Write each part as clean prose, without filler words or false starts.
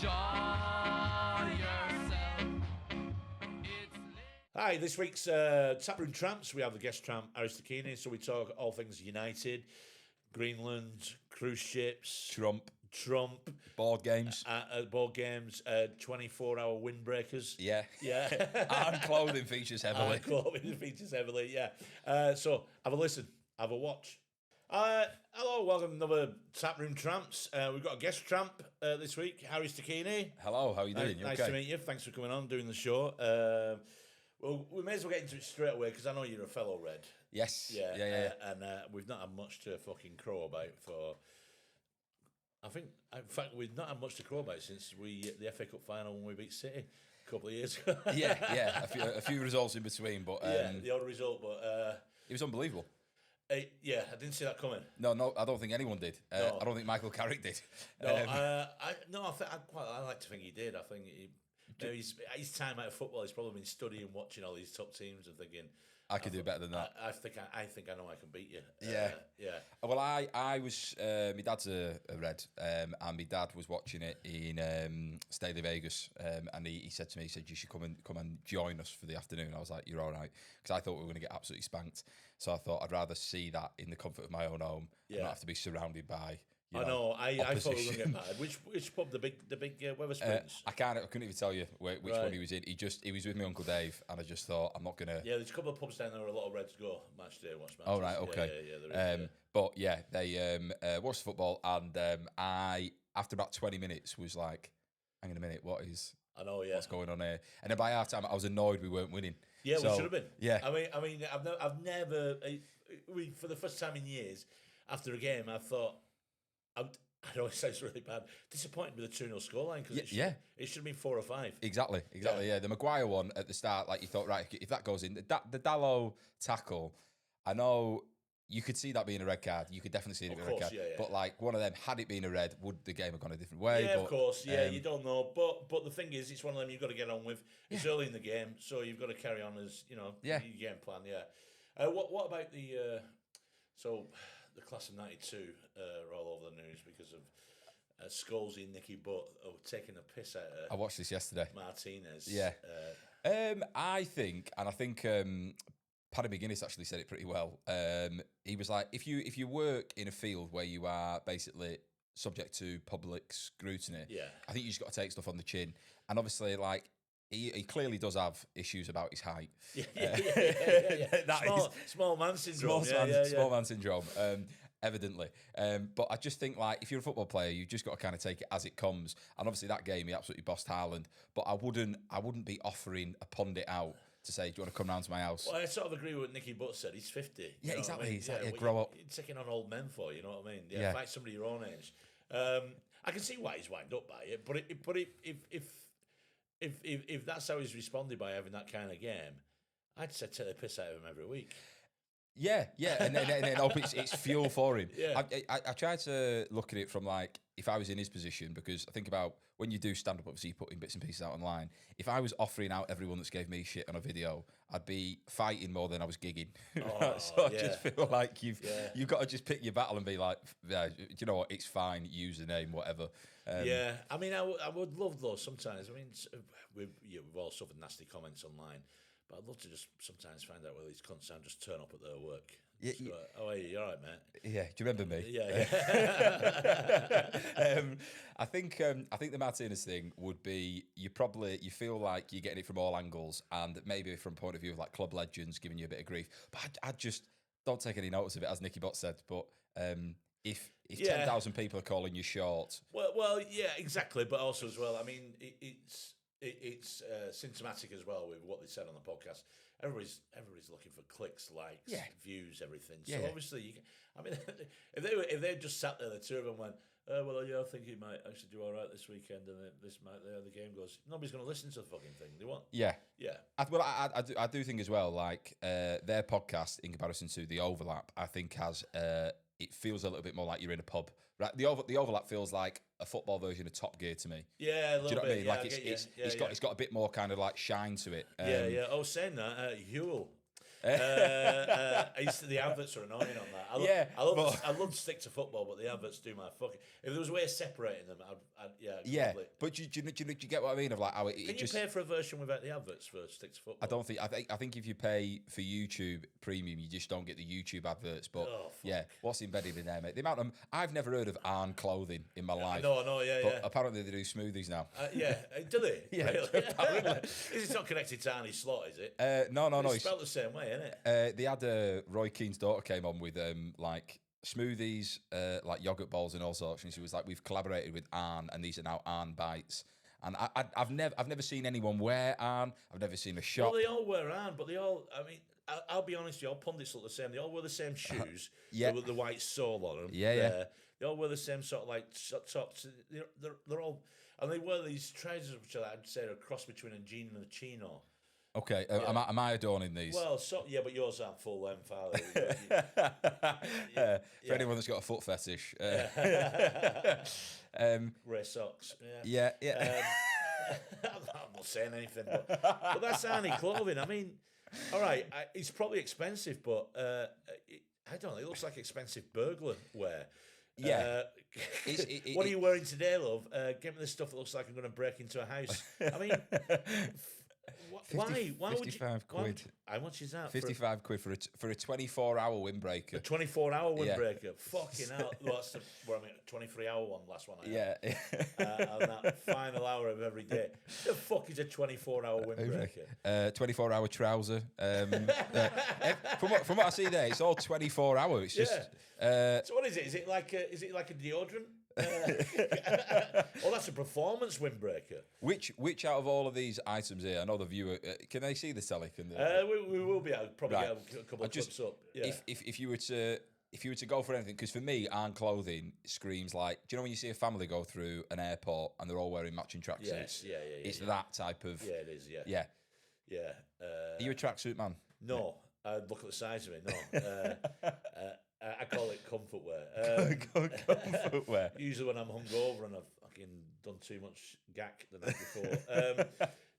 Hi, this week's Tap Room Tramps, we have the guest tramp, Stachini, so we talk all things United, Greenland, cruise ships, Trump, board games, 24-hour windbreakers. Yeah. And clothing features heavily. So have a listen, have a watch. Hello, welcome to another Tap Room Tramps. We've got a guest tramp this week, Harry Stachini. Hello, how are you doing? Nice to meet you. Thanks for coming on, doing the show. Well, we may as well get into it straight away because I know you're a fellow Red. Yes. Yeah. And we've not had much to fucking crow about for. I think, in fact, we've not had much to crow about since the FA Cup final when we beat City a couple of years ago. yeah. A few results in between, but the odd result, but it was unbelievable. I didn't see that coming. No, I don't think anyone did. No. I don't think Michael Carrick did. I like to think he did. I think his time out of football, he's probably been studying, watching all these top teams, and thinking, I could do better than that. I think I know I can beat you. Yeah. Well, I was. My dad's a Red, and my dad was watching it in Staley, Vegas, and he said to me, he said, "You should come and join us for the afternoon." I was like, "You're all right," because I thought we were going to get absolutely spanked. So I thought I'd rather see that in the comfort of my own home and not have to be surrounded by. I thought we were going to get mad. Which pub? The big Wetherspoons? I couldn't even tell you which one he was in. He was with my Uncle Dave, and I just thought I'm not gonna. Yeah, there's a couple of pubs down there where a lot of Reds go match day, watch matches. Oh right, okay. There is, But yeah, they watched the football, and I after about 20 minutes was like, hang on a minute, what's going on here? And then by half time, I was annoyed we weren't winning. Yeah, we should have been. Yeah, I mean, I've never, for the first time in years, after a game, I thought. I know it sounds really bad. Disappointed with the 2-0 scoreline because it should have been 4 or 5. Exactly. Yeah, the Maguire one at the start, like you thought, right, if that goes in, the Dalot tackle, I know you could see that being a red card. You could definitely see it being a red card. But like one of them, had it been a red, would the game have gone a different way? Yeah, of course. Yeah, you don't know. But the thing is, it's one of them you've got to get on with. It's early in the game, so you've got to carry on as your game plan. Yeah. What about the the class of '92 are all over the news because of Scholesy and Nicky Butt taking a piss out of. I watched this yesterday. Martinez. Yeah. I think Paddy McGuinness actually said it pretty well. He was like, if you work in a field where you are basically subject to public scrutiny, I think you just got to take stuff on the chin. And obviously, like. He clearly does have issues about his height. Small man syndrome. Small man syndrome. Evidently, but I just think like if you're a football player, you just got to kind of take it as it comes. And obviously that game, he absolutely bossed Haaland. But I wouldn't be offering a pundit out to say, "Do you want to come round to my house?" Well, I sort of agree with what Nicky Butt said. He's 50. Yeah, exactly. I mean? He's like, grow up. You're taking on old men for, you know what I mean? Yeah. Fight somebody your own age. I can see why he's wound up by it, but if that's how he's responded by having that kind of game, I'd say take the piss out of him every week. Yeah, and then hope it's fuel for him. Yeah. I try to look at it from like if I was in his position, because I think about when you do stand up, obviously you put in bits and pieces out online. If I was offering out everyone that's gave me shit on a video, I'd be fighting more than I was gigging. So I just feel like you've got to just pick your battle and be like, do you know what? It's fine. Use the name, whatever. I mean, I would love those sometimes. I mean, we've all suffered nasty comments online. But I'd love to just sometimes find out whether these cunts sound just turn up at their work. Yeah, oh, hey, you all right, mate? Yeah, do you remember me? Yeah. I think the Martinez thing would be you feel like you're getting it from all angles, and maybe from point of view of like club legends giving you a bit of grief. But I just don't take any notice of it, as Nicky Butt said. But if 10,000 people are calling you short, well, yeah, exactly. But also as well, I mean, it's symptomatic as well with what they said on the podcast. Everybody's looking for clicks, likes, views, everything. So obviously, if they just sat there, the two of them went, I think he might actually do all right this weekend, and the game goes. Nobody's going to listen to the fucking thing. They want. Yeah. I do think as well, like their podcast in comparison to the Overlap, I think has it feels a little bit more like you're in a pub. Right, the overlap feels like a football version of Top Gear to me. Yeah, a little bit. Do you know what I mean? Yeah, like it's got a bit more kind of like shine to it. Oh, saying that, Huel. The adverts are annoying on that. I love to stick to football, but the adverts do my fucking. If there was a way of separating them, I'd probably. But do you get what I mean? Of like how it Can you pay for a version without the adverts for stick to football? I don't think. I think if you pay for YouTube Premium, you just don't get the YouTube adverts. But what's embedded in there, mate? The amount of I've never heard of Arn clothing in my life. No, But apparently they do smoothies now. Do they? Yeah, really? Apparently. It's not connected to Arnie's slot, is it? No. It's spelled the same way, isn't it? They had Roy Keane's daughter came on with like smoothies, like yogurt bowls and all sorts. And she was like, "We've collaborated with Arn, and these are now Arn bites." And I've never seen anyone wear Arn. I've never seen a shop. Well, they all wear Arn, but they all. I mean, I'll be honest, your pundits look the same. They all wear the same shoes. With the white sole on them. Yeah. They all wear the same sort of like tops. They're all, and they wear these trousers which I'd say are a cross between a jean and a chino. Okay, am I adorning these? Well, but yours aren't full length, are they? For anyone that's got a foot fetish. Grey socks. Yeah. I'm not saying anything, but that's Arnie clothing. I mean, all right, it's probably expensive, but I don't know. It looks like expensive burglar wear. Yeah. What are you wearing today, love? Give me the stuff that looks like I'm going to break into a house. I mean, why? 55 quid. How much is that? 55 quid for a 24-hour windbreaker. A 24-hour windbreaker. Fucking hell. Well, that's a 23-hour one, last one I had. On that final hour of every day. The fuck is a 24-hour windbreaker? 24-hour trouser. From what I see there, it's all 24-hour. It's just... so what is it? Is it like a deodorant? Oh, that's a performance windbreaker. Which out of all of these items here, I know the viewer, can they see the telly? We will be. I'll probably get a couple of clips up. Yeah. If you were to go for anything, because for me, Arn clothing screams like, do you know when you see a family go through an airport and they're all wearing matching tracksuits? Yes, yeah. It's that type of. Yeah, it is. Yeah. Are you a tracksuit man? No, look at the size of it. No. I call it comfort wear. Comfort wear. Usually when I'm hungover and I've fucking done too much gack the night before.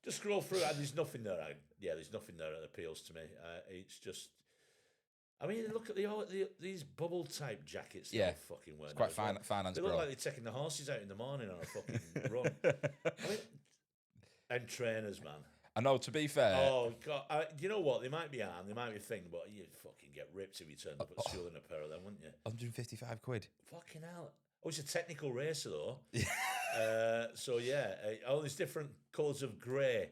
Just scroll through and there's nothing there. There's nothing there that appeals to me. It's just... I mean, look at these bubble type jackets that I fucking wear. It's quite finance, They look like they're taking the horses out in the morning on a fucking run. I mean, and trainers, man. I know, to be fair... Oh, God. You know what? They might be Arn, they might be a thing, but you'd fucking get ripped if you turned up at school in a pair of them, wouldn't you? 155 quid. Fucking hell. Oh, it's a technical racer, though. Oh, there's different colours of grey.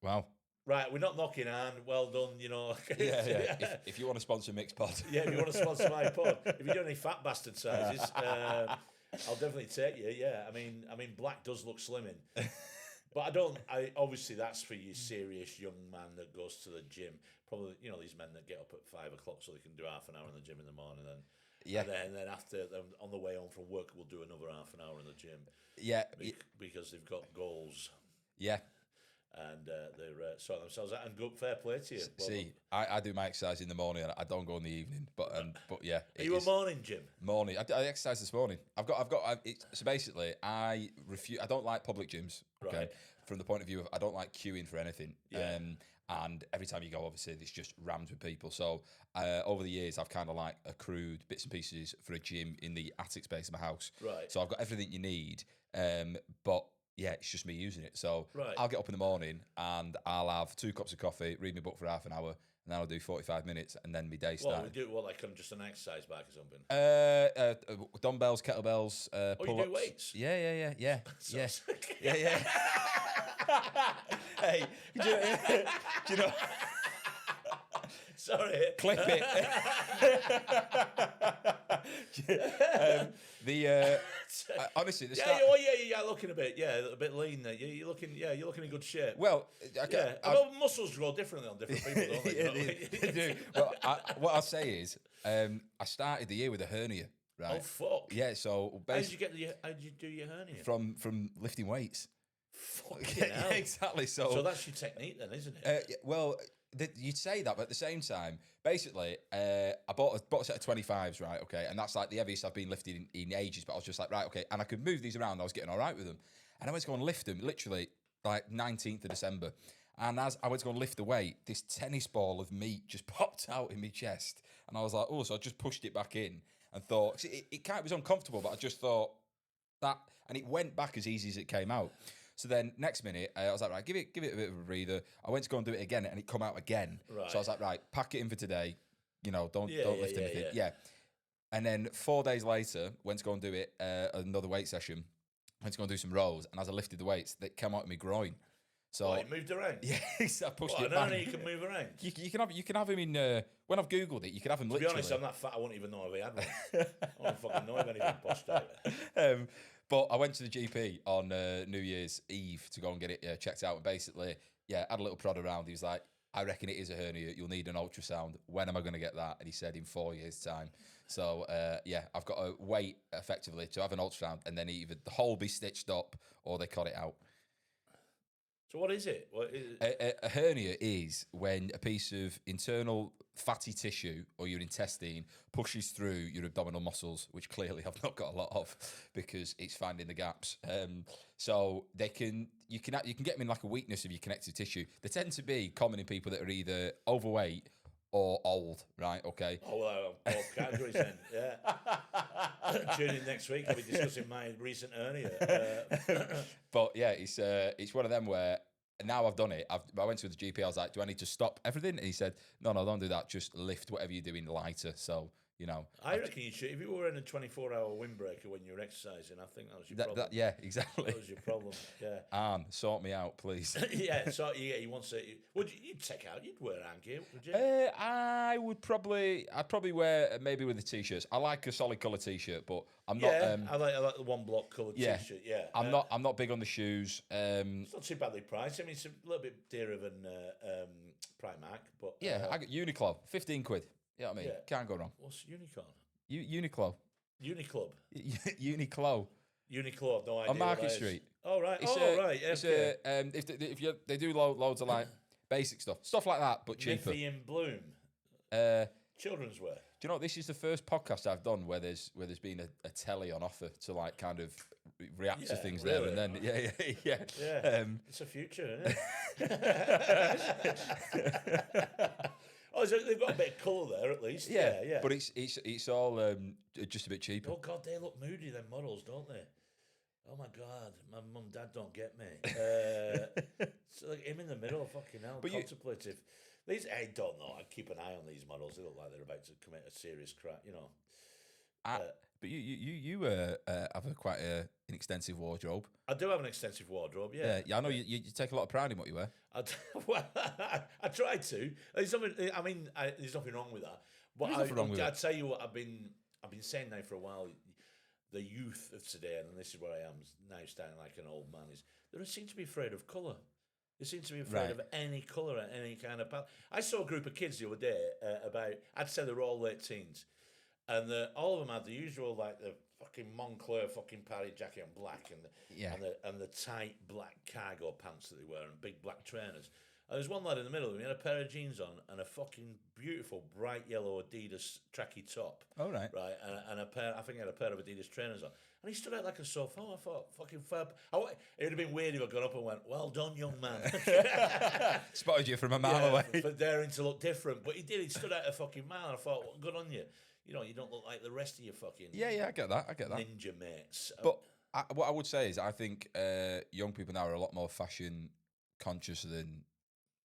Wow. Right, we're not knocking Arn. Well done, you know. Yeah. If you want to sponsor Mick's pod. Yeah, if you want to sponsor my pod. If you do any fat bastard sizes, I'll definitely take you, yeah. I mean, black does look slimming. But obviously that's for your serious young man that goes to the gym. Probably, you know, these men that get up at 5 o'clock so they can do half an hour in the gym in the morning. And then after, on the way home from work, we'll do another half an hour in the gym. Yeah. Because they've got goals. Yeah. And they're sorting themselves out. And good, fair play to you. See, I do my exercise in the morning. I don't go in the evening. But yeah. Are you a morning gym? Morning. I exercised this morning. So basically, I refuse. I don't like public gyms. Okay. Right. From the point of view of I don't like queuing for anything. Yeah. And every time you go, obviously, it's just rammed with people. So over the years, I've kind of like accrued bits and pieces for a gym in the attic space of my house. Right. So I've got everything you need. But yeah, it's just me using it. So I'll get up in the morning and I'll have 2 cups of coffee, read my book for half an hour, and then I'll do 45 minutes, and then my day starts. What, we do like just an exercise bike or something? Dumbbells, kettlebells, pull-ups. You do weights? Yeah. Yeah. Hey, do you know? Sorry. Clip it. Honestly, the start... yeah, looking a bit lean there. You're looking in good shape. Well, muscles grow differently on different people, don't they? They do. Well, what I'll say is, I started the year with a hernia. Right. Oh fuck. Yeah. So how did you do your hernia? From lifting weights. Fucking hell. Exactly. So that's your technique then, isn't it? Well, you'd say that, but at the same time, basically, I bought a set of 25s, right? Okay, and that's like the heaviest I've been lifting in ages. But I was just like, right, okay, and I could move these around. I was getting all right with them, and I went to go and lift them, literally like 19th of December, And as I went to go and lift the weight, this tennis ball of meat just popped out in my chest. And I was like, oh, so I just pushed it back in and thought, it was uncomfortable, but I just thought that, and it went back as easy as it came out. So then next minute, I was like, right, give it a bit of a breather. I went to go and do it again, and it come out again. Right. So I was like, right, pack it in for today. Don't lift anything. Yeah. And then 4 days later, went to go and do it, another weight session. Went to go and do some rows, and as I lifted the weights, they came out of my groin. So it moved around. Yes, I pushed it back. You can move around. You can have him in. When I've googled it, you can have him. To literally. be honest, I'm that fat. I wouldn't even know if he had one. I don't fucking know if anything pushed out. But I went to the GP on New Year's Eve to go and get it checked out, and basically, had a little prod around. He was like, "I reckon it is a hernia. You'll need an ultrasound. When am I going to get that?" And he said, "In 4 years' time." So I've got to wait effectively to have an ultrasound, and then either the hole be stitched up or they cut it out. So what is it? A hernia is when a piece of internal fatty tissue or your intestine pushes through your abdominal muscles, which clearly I've not got a lot of because it's finding the gaps. So you can get them in like a weakness of your connective tissue. They tend to be common in people that are either overweight or old, right? Okay. Oh, well, both categories then, yeah. Tune in next week, I'll be discussing my recent hernia. But yeah, it's one of them where now I've done it. I went to the GP, I was like, do I need to stop everything? And he said, no, don't do that. Just lift whatever you're doing lighter. So, I reckon you should. If you were in a 24-hour windbreaker when you were exercising, I think that was your problem. Yeah, exactly. That was your problem. Yeah. Anne, sort me out, please. Yeah. So you want to? You'd take out? You'd wear hand gear, would you? I'd probably wear maybe with the t-shirts. I like a solid colour t-shirt, but I'm not. I like the one block colour t-shirt. Yeah. I'm not big on the shoes. It's not too badly priced. I mean, it's a little bit dearer than Primark, but I got Uniqlo, 15 quid. You know what I mean? Yeah. Can't go wrong. What's Unicorn? Uniqlo. Uniclub. Uniqlo. Uniqlo, no idea. On Market Street. Oh, right. Right. Yeah, If they do loads of like basic stuff like that, but cheaper. Miffy and Bloom. Children's wear. Do you know this is the first podcast I've done where there's been a telly on offer to like kind of react to things really? There and then. Yeah. It's a future, isn't it? Oh, they've got a bit of colour there at least. Yeah. But it's all just a bit cheaper. Oh God, they look moody, them models, don't they? Oh my God, my mum and dad don't get me. So like him in the middle, fucking hell, but contemplative. I don't know. I keep an eye on these models. They look like they're about to commit a serious crime, But you have quite an extensive wardrobe. I do have an extensive wardrobe, yeah. Yeah, I know you take a lot of pride in what you wear. I try to. There's nothing wrong with that. But I'd tell you what I've been saying now for a while. The youth of today, and this is where I am now, standing like an old man, is they don't seem to be afraid of colour. They seem to be afraid of any colour, any kind of palette. I saw a group of kids the other day I'd say they were all late teens. And all of them had the usual, like the fucking Moncler fucking party jacket in black, and the tight black cargo pants that they wear, and big black trainers. And there's one lad in the middle. He had a pair of jeans on and a fucking beautiful bright yellow Adidas tracky top. Oh right. And a pair. I think he had a pair of Adidas trainers on. And he stood out like a sore thumb. I thought, fucking fab. It would have been weird if I got up and went, "Well done, young man." Spotted you from a mile away for daring to look different. But he did. He stood out a fucking mile. I thought, well, good on you. You don't look like the rest of your fucking I get that. Ninja mates. But what I would say is I think young people now are a lot more fashion conscious than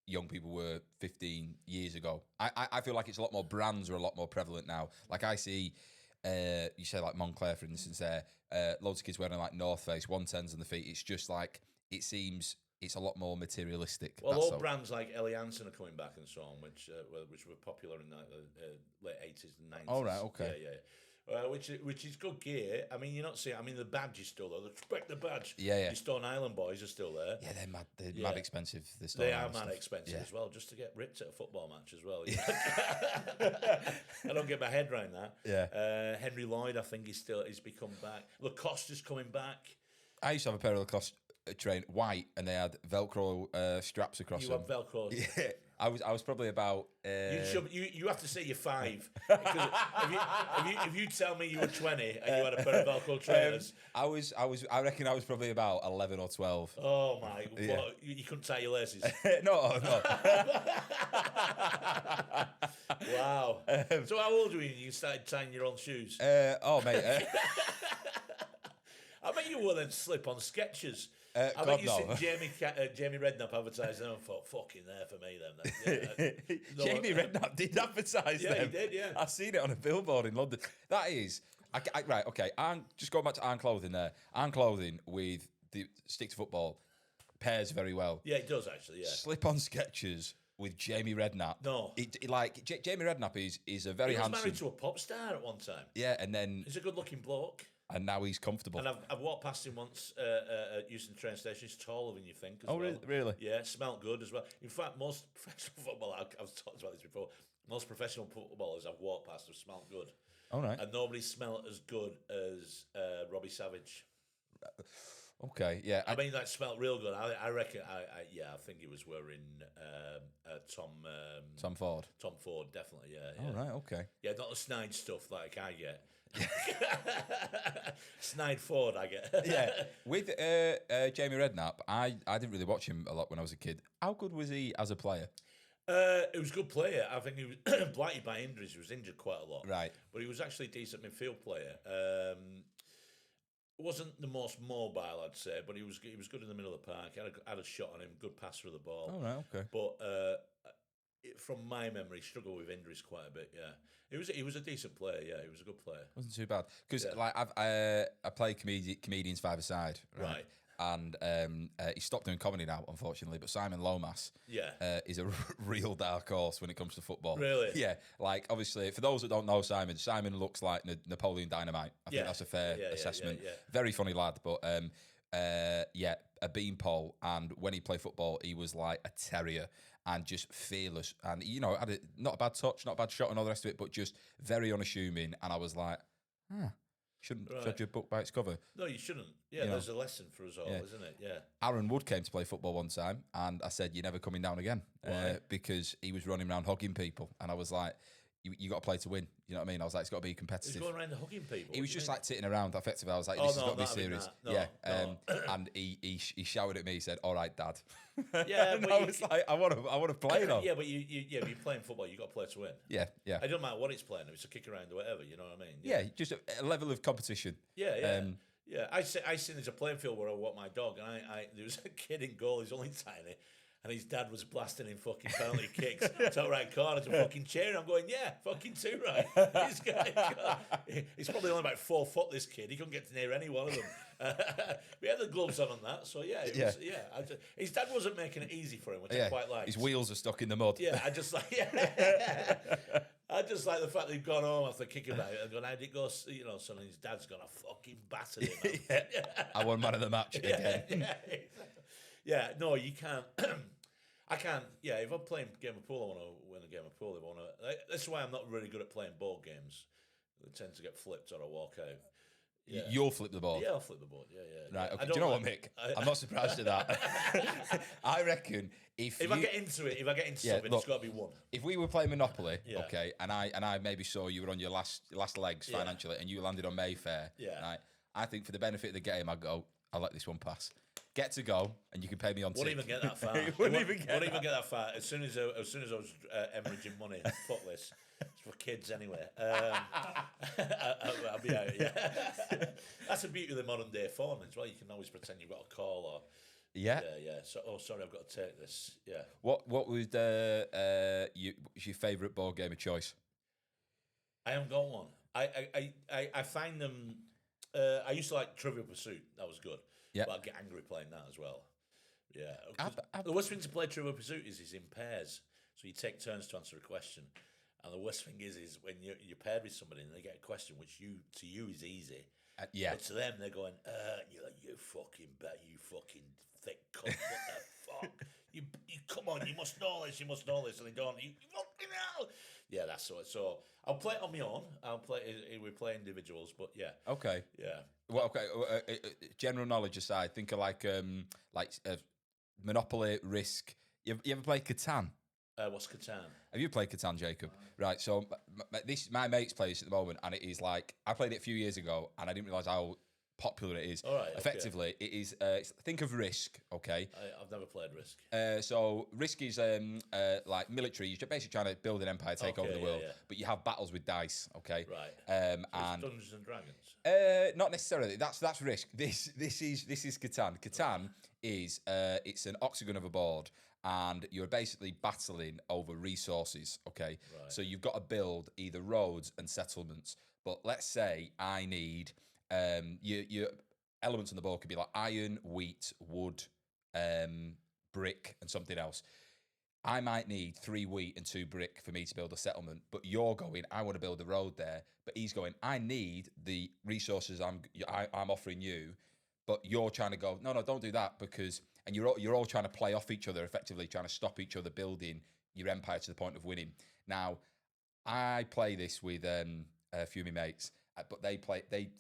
young people were 15 years ago. I feel like it's a lot more, brands are a lot more prevalent now. Like I see, you say like Moncler, for instance, loads of kids wearing like North Face 110s on the feet. It's just like, it seems it's a lot more materialistic. Well, all brands like Ellie Hansen are coming back and so on, which were popular in the late 80s and 90s. Oh, right, okay. Yeah. Which is good gear. I mean, you're not seeing. I mean, the badge is still there. Respect the badge. Yeah. The Stone Island boys are still there. Yeah, they're mad. They're mad expensive. They are mad expensive as well. Just to get ripped at a football match as well. I don't get my head around that. Yeah. Henry Lloyd, I think he's become back. Lacoste is coming back. I used to have a pair of Lacoste white, and they had Velcro straps across them. You had Velcro. Yeah. I was probably about. You have to say you're 5. Because if you tell me you were 20 and you had a pair of Velcro trainers, I reckon I was probably about 11 or 12. Oh my! Yeah. What, you couldn't tie your laces. No. Wow. So how old were you when you started tying your own shoes? Mate. I bet you wore them slip-on Skechers. I God, bet you no. seen Jamie Redknapp advertising them and thought, fucking there for me then. Yeah. Jamie Redknapp did advertise them. Yeah, he did, yeah. I've seen it on a billboard in London. That is... right, okay. Just going back to Iron Clothing there. Iron Clothing with the stick to football pairs very well. Yeah, it does actually, yeah. Slip-on Skechers with Jamie Redknapp. No. Jamie Redknapp is a very handsome... He was married to a pop star at one time. Yeah, and then... He's a good-looking bloke. And now he's comfortable. And I've walked past him once at Euston train station. He's taller than you think as well. Really? Yeah, smelt good as well. In fact, most professional footballers, I've talked about this before, most professional footballers I've walked past have smelt good. All right. And nobody smelt as good as Robbie Savage. Okay, yeah. I mean, that smelt real good. I reckon, I think he was wearing Tom Ford. Tom Ford, definitely, yeah. All right, okay. Yeah, not the snide stuff like I get. Snide Ford, I get. Yeah, with Jamie Redknapp, I didn't really watch him a lot when I was a kid. How good was he as a player? He was a good player. I think he was blighted by injuries. He was injured quite a lot. Right. But he was actually a decent midfield player. Wasn't the most mobile, I'd say, but he was good in the middle of the park. Had a shot on him, good passer of the ball. All right, okay. But from my memory, he struggled with injuries quite a bit. Yeah, he was a decent player. Yeah, he was a good player. Wasn't too bad because I play comedians five-a-side, right? And he stopped doing comedy now, unfortunately. But Simon Lomas, is a real dark horse when it comes to football. Really? Yeah. Like, obviously, for those that don't know Simon looks like Napoleon Dynamite. I think that's a fair assessment. Yeah. Very funny lad, but a beanpole. And when he played football, he was like a terrier and just fearless. And had not a bad touch, not a bad shot, and all the rest of it, but just very unassuming. And I was like, shouldn't judge a book by its cover. No, you shouldn't. Yeah, there's a lesson for us all, isn't it? Yeah. Aaron Wood came to play football one time, and I said, "You're never coming down again," because he was running around hugging people, and I was like, "You got to play to win." You know what I mean? I was like, "It's got to be competitive." He's going around hugging people. He was just like sitting around. Effectively, I was like, "This has got to be serious." And he shouted at me. He said, "All right, Dad." Yeah, and I was like, "I want to play though." Yeah, but you're playing football. You got to play to win. Yeah. It don't matter what it's playing. If it's a kick around or whatever. You know what I mean? Yeah, just a level of competition. Yeah. I seen there's a playing field where I walk my dog, and there was a kid in goal. He's only tiny. And his dad was blasting in fucking penalty kicks, top right corner to fucking cheering. I'm going, yeah, fucking too right. He's probably only about 4 foot, this kid. He couldn't get near any one of them. We had the gloves on that, so his dad wasn't making it easy for him, which I quite liked. His wheels are stuck in the mud. Yeah, I just like the fact that he'd gone home after kicking about it and gone, how'd it go? Son, and his dad's gonna fucking batter him. I won man of the match again. Yeah, no, you can't. I can't. Yeah, if I'm playing a game of pool, I want to win a game of pool. That's why I'm not really good at playing board games. I tend to get flipped or I walk out. Yeah. You'll flip the board. Yeah, I'll flip the board. Yeah. Right. Okay. Do you know what, Mick? I'm not surprised at that. I reckon if I get into something, it's got to be one. If we were playing Monopoly, okay, and I maybe saw you were on your last legs financially, and you landed on Mayfair, right? I think for the benefit of the game, I'll let this one pass. Get to go, and you can pay me on. Won't even get that far. Won't even get that far. As soon as I was hemorrhaging money, fuck this. It's for kids anyway. I'll be out. Yeah, that's the beauty of the modern day phone as well. You can always pretend you've got a call or. Yeah. So, sorry, I've got to take this. Yeah. What was your favourite board game of choice? I haven't got one. I find them. I used to like Trivial Pursuit. That was good. Yeah. But I get angry playing that as well. Yeah. The worst thing to play Trivial Pursuit is in pairs. So you take turns to answer a question. And the worst thing is when you're paired with somebody and they get a question which to you is easy. But to them, they're going, you're like, you fucking thick cunt, what the fuck? You come on, you must know this, and they don't. You fucking hell. Yeah, that's so. I'll play it on my own. We play individuals, but yeah. Okay. Yeah. Well, okay. General knowledge aside, think of like Monopoly, Risk. You ever played Catan? What's Catan? Have you played Catan, Jacob? Right, so my mate's plays at the moment, and it is like, I played it a few years ago, and I didn't realise how popular it is. All right, Effectively, it is, think of Risk, okay? I've never played Risk. So Risk is like military. You're basically trying to build an empire, take over the world, but you have battles with dice, okay? Right. And Dungeons and Dragons. not necessarily. That's Risk. This is Catan. Catan is it's an octagon of a board, and you're basically battling over resources. Okay, Right. so you've got to build either roads and settlements. But let's say I need your elements on the board could be like iron, wheat, wood, brick, and something else. I might need 3 wheat and 2 brick for me to build a settlement, but you're going, I want to build a road there, but he's going, I need the resources I'm offering you, but you're trying to go, no, don't do that, because, and you're all trying to play off each other, effectively trying to stop each other building your empire to the point of winning. Now, I play this with a few of my mates, but they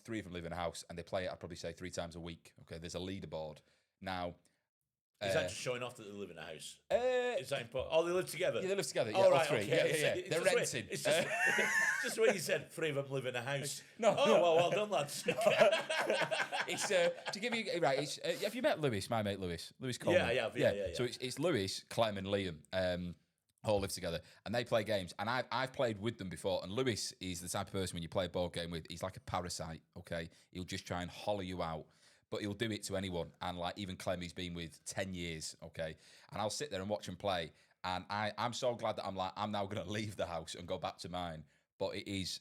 3 of them live in a house, and they play it, I'd probably say 3 times a week. Okay, there's a leaderboard. Now, is that just showing off that they live in a house? Is that important? Oh, they live together? Yeah, they live together. Oh, Yeah, right, 3. okay. Yeah. They're renting. It's just what you said, 3 of them live in a house. No. Well done, lads. It's to give you right. It's have you met Lewis? My mate Lewis Coleman. Yeah, yeah. So it's Lewis, Clem, and Liam. All live together, and they play games. And I've played with them before. And Lewis is the type of person when you play a board game with, he's like a parasite. Okay, he'll just try and hollow you out, but he'll do it to anyone. And like even Clem, he's been with 10 years. Okay, and I'll sit there and watch him play. And I'm so glad that I'm now going to leave the house and go back to mine. But it is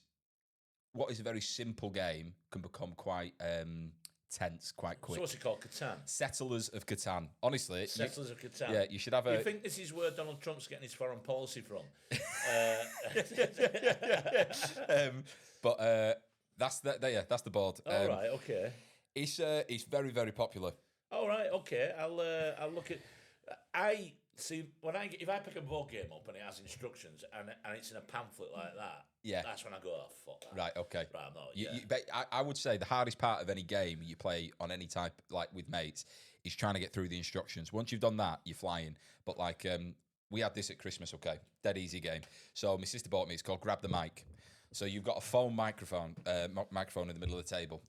what is a very simple game can become quite tense quite quick. So what's it called? Catan? Settlers of Catan. Honestly. Settlers of Catan. Yeah, you should have a... You think this is where Donald Trump's getting his foreign policy from? That's the board. All right, okay. It's very, very popular. All right, okay. I'll look at... I see, if I pick a board game up and it has instructions and it's in a pamphlet like that, that's when I go, oh, fuck that. Right, okay. Right, I'm not, but I would say the hardest part of any game you play on any type, like with mates, is trying to get through the instructions. Once you've done that, you're flying. But like, we had this at Christmas, okay? Dead easy game. So my sister bought me, it's called Grab the Mic. So you've got a phone microphone in the middle of the table.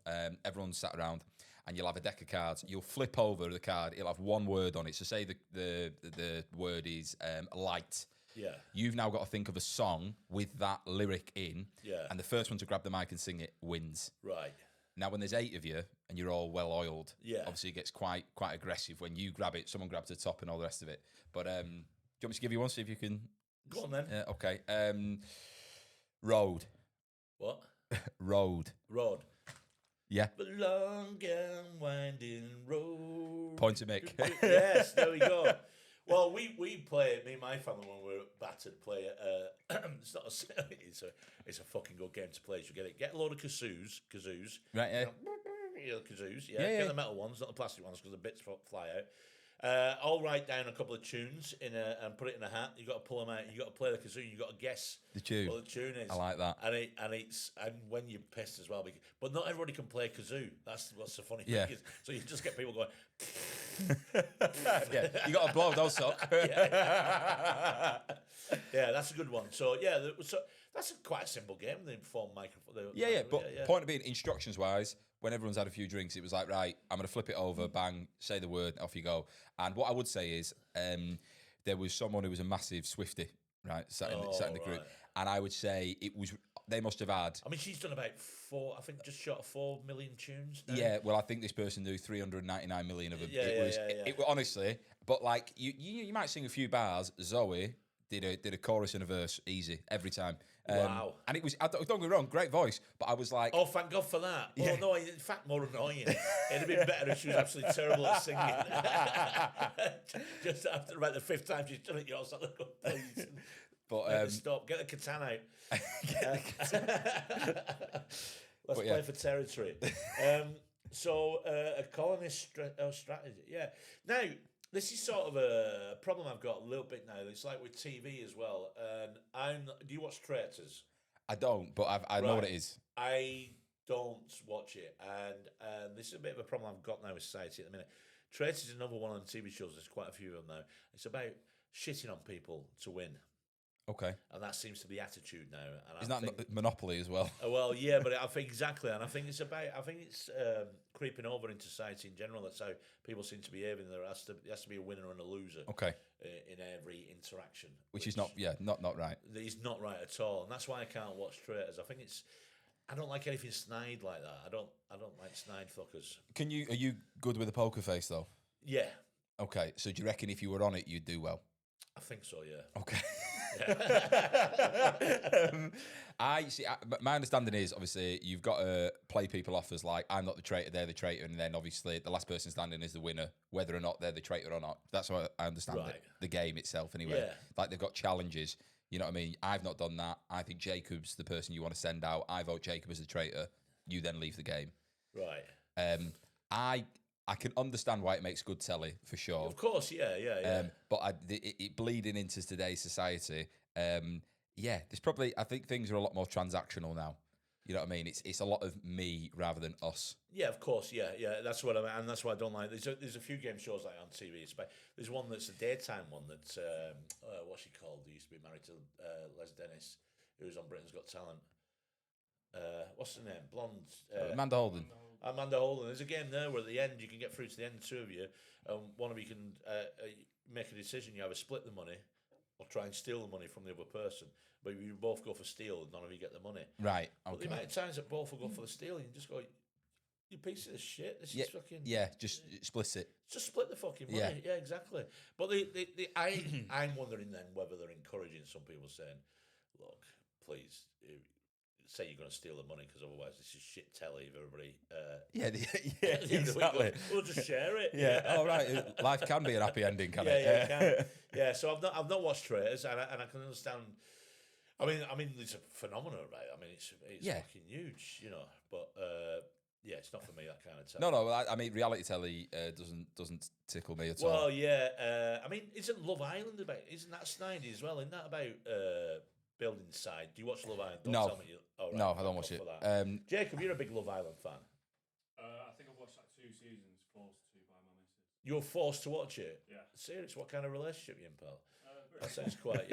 Everyone's sat around, and you'll have a deck of cards. You'll flip over the card. It'll have one word on it. So say the word is light. Yeah. You've now got to think of a song with that lyric in. Yeah. And the first one to grab the mic and sing it wins. Right. Now, when there's 8 of you and you're all well oiled, obviously it gets quite aggressive. When you grab it, someone grabs the top and all the rest of it. But do you want me to give you one? See if you can. Go on then. Okay. Road. What? Road. Yeah. The long and winding road. Point to Mick. Yes, there we go. Well, we play, me and my family, when we were battered, play it's not it's a fucking good game to play. You get a load of kazoos. Right, yeah. Kazoos, Get the metal ones, not the plastic ones, because the bits fly out. I'll write down a couple of tunes and put it in a hat. You got to pull them out. You got to play the kazoo. You got to guess the tune. What the tune is. I like that. And when you're pissed as well, but not everybody can play kazoo. That's what's so funny. Yeah. So you just get people going. Yeah, you got to blow those up. Yeah, that's a good one. So that's quite a simple game. The phone microphone. But point of being, instructions wise, when everyone's had a few drinks, it was like, right, I'm going to flip it over, bang, say the word, off you go. And what I would say is, there was someone who was a massive Swiftie, right, sat in the group, and I would say they must have had. I mean, she's done about 4, I think, just short of 4 million tunes now. Yeah, well, I think this person knew 399 million of them. It was honestly, but like you might sing a few bars. Zoe did a chorus and a verse easy every time. Wow. And it was, don't get me wrong, great voice, but I was like... Oh, thank God for that. Yeah. Oh, no, in fact, more annoying. It'd have been better if she was absolutely terrible at singing. Just after about the 5th time she's done it, you're also like, oh, please. But, stop. Get the katana out. Let's play for territory. A colonist strategy. Yeah. Now... This is sort of a problem I've got a little bit now. It's like with TV as well. And do you watch Traitors? I don't, but I know what it is. I don't watch it, and this is a bit of a problem I've got now with society at the minute. Traitors is another one on TV shows. There's quite a few of them now. It's about shitting on people to win. Okay. And that seems to be the attitude now. And Isn't that Monopoly as well? Well, yeah, but I think exactly, and I think it's creeping over into society in general. That's how people seem to be behaving. There has to be a winner and a loser. Okay. In every interaction, which is not right. It's not right at all, and that's why I can't watch traitors. I don't like anything snide like that. I don't like snide fuckers. Are you good with a poker face though? Yeah. Okay, so do you reckon if you were on it, you'd do well? I think so. Yeah. Okay. My understanding is obviously you've got to play people off as like I'm not the traitor, they're the traitor, and then obviously the last person standing is the winner, whether or not they're the traitor or not. That's what I understand the game itself anyway. Yeah. Like they've got challenges. You know what I mean? I've not done that. I think Jacob's the person you want to send out. I vote Jacob as the traitor. You then leave the game. Right. I can understand why it makes good telly for sure. Of course, yeah. But it bleeding into today's society. There's probably I think things are a lot more transactional now. You know what I mean? It's a lot of me rather than us. Yeah, of course, yeah. That's what I mean, and that's why I don't like. There's a few game shows like on TV. There's one that's a daytime one that's what's she called? Who used to be married to Les Dennis, who was on Britain's Got Talent. What's her name? Blonde. Amanda Holden. Amanda Holden. There's a game there where at the end you can get through to the end, the two of you, and one of you can make a decision. You either split the money or try and steal the money from the other person. But you both go for steal, none of you get the money. Right. Okay. But the amount of times that both will go for the steal, you just go, you piece of shit. This is fucking. Yeah, just split it. Just split the fucking money. Yeah, exactly. But I'm wondering then whether they're encouraging some people saying, look, please, say you're going to steal the money because otherwise this is shit telly of everybody. Exactly. We'll just share it. Yeah. All right. Life can be an happy ending, can it? Yeah, it can. Yeah. So I've not watched Traitors, and I can understand. I mean, it's a phenomenon, right? I mean, it's fucking huge, you know. But it's not for me that kind of telly. No. I mean, reality telly doesn't tickle me at all. Well, yeah. I mean, isn't Love Island about? Isn't that snidey as well? Isn't that about? Building side. Do you watch Love Island? Don't tell me no, I don't watch it. Jacob, you're a big Love Island fan. I think I've watched like 2 seasons, forced to by my missus. You were forced to watch it? Yeah. Serious? What kind of relationship you in, pal? That sounds quite.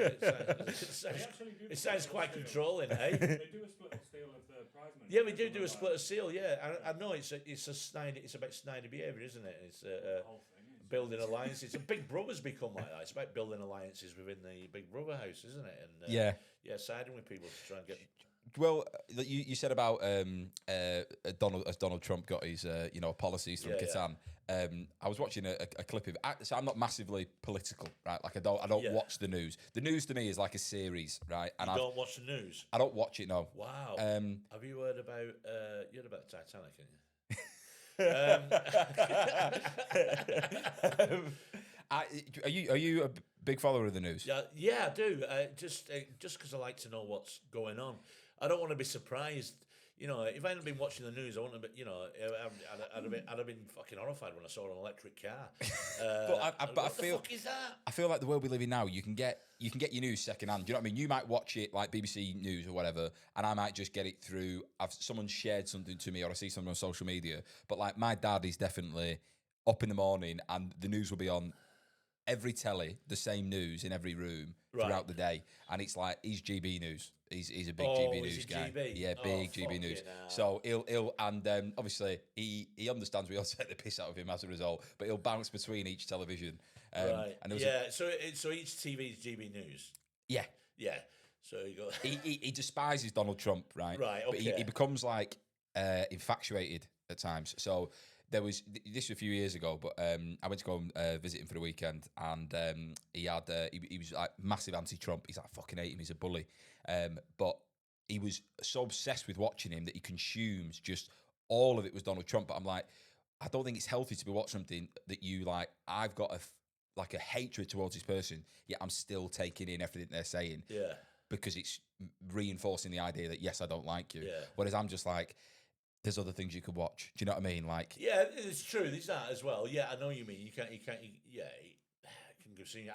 It sounds quite controlling, eh? They do a split of steal of the prize money. Yeah, we do a split of steal. Yeah, I know it's a snide. It's about snidey behaviour, isn't it? It's the whole thing. Building alliances. And Big Brother's become like that. It's about building alliances within the Big Brother house, isn't it? And siding with people to try and get. Well, you said about Donald Trump got his policies from Catan. I was watching a clip of it. So I'm not massively political, right? Like I don't watch the news. The news to me is like a series, right? And you don't watch the news? I don't watch it. No. Wow. Have you heard about the Titanic? Are you a big follower of the news? Yeah, I do. Just because I like to know what's going on. I don't want to be surprised. You know, if I hadn't been watching the news, I wouldn't have been. You know, I'd have been fucking horrified when I saw an electric car. But I feel. What the fuck is that? I feel like the world we live in now, you can get your news secondhand. Do you know what I mean? You might watch it like BBC News or whatever, and I might just get it through. Someone shared something to me, or I see something on social media. But like my dad is definitely up in the morning, and the news will be on every telly, the same news in every room throughout the day, and it's like he's GB News. He's a big GB News guy. GB? Yeah, big GB News. So he'll and obviously he understands we all take the piss out of him as a result, but he'll bounce between each television. Right. And so each TV is GB News. Yeah. Yeah. So he despises Donald Trump, right? Right. Okay. But he becomes like infatuated at times. So this was a few years ago, but I went to go and visit him for the weekend, and he was like massive anti-Trump. He's like, fucking hate him. He's a bully. But he was so obsessed with watching him that he consumes just all of it was Donald Trump. But I'm like, I don't think it's healthy to be watching something that you like. I've got a hatred towards this person, yet I'm still taking in everything they're saying. Yeah. Because it's reinforcing the idea that yes, I don't like you. Yeah. Whereas I'm just like, there's other things you could watch. Do you know what I mean? Like, yeah, it's true. There's that as well. Yeah, I know what you mean. You can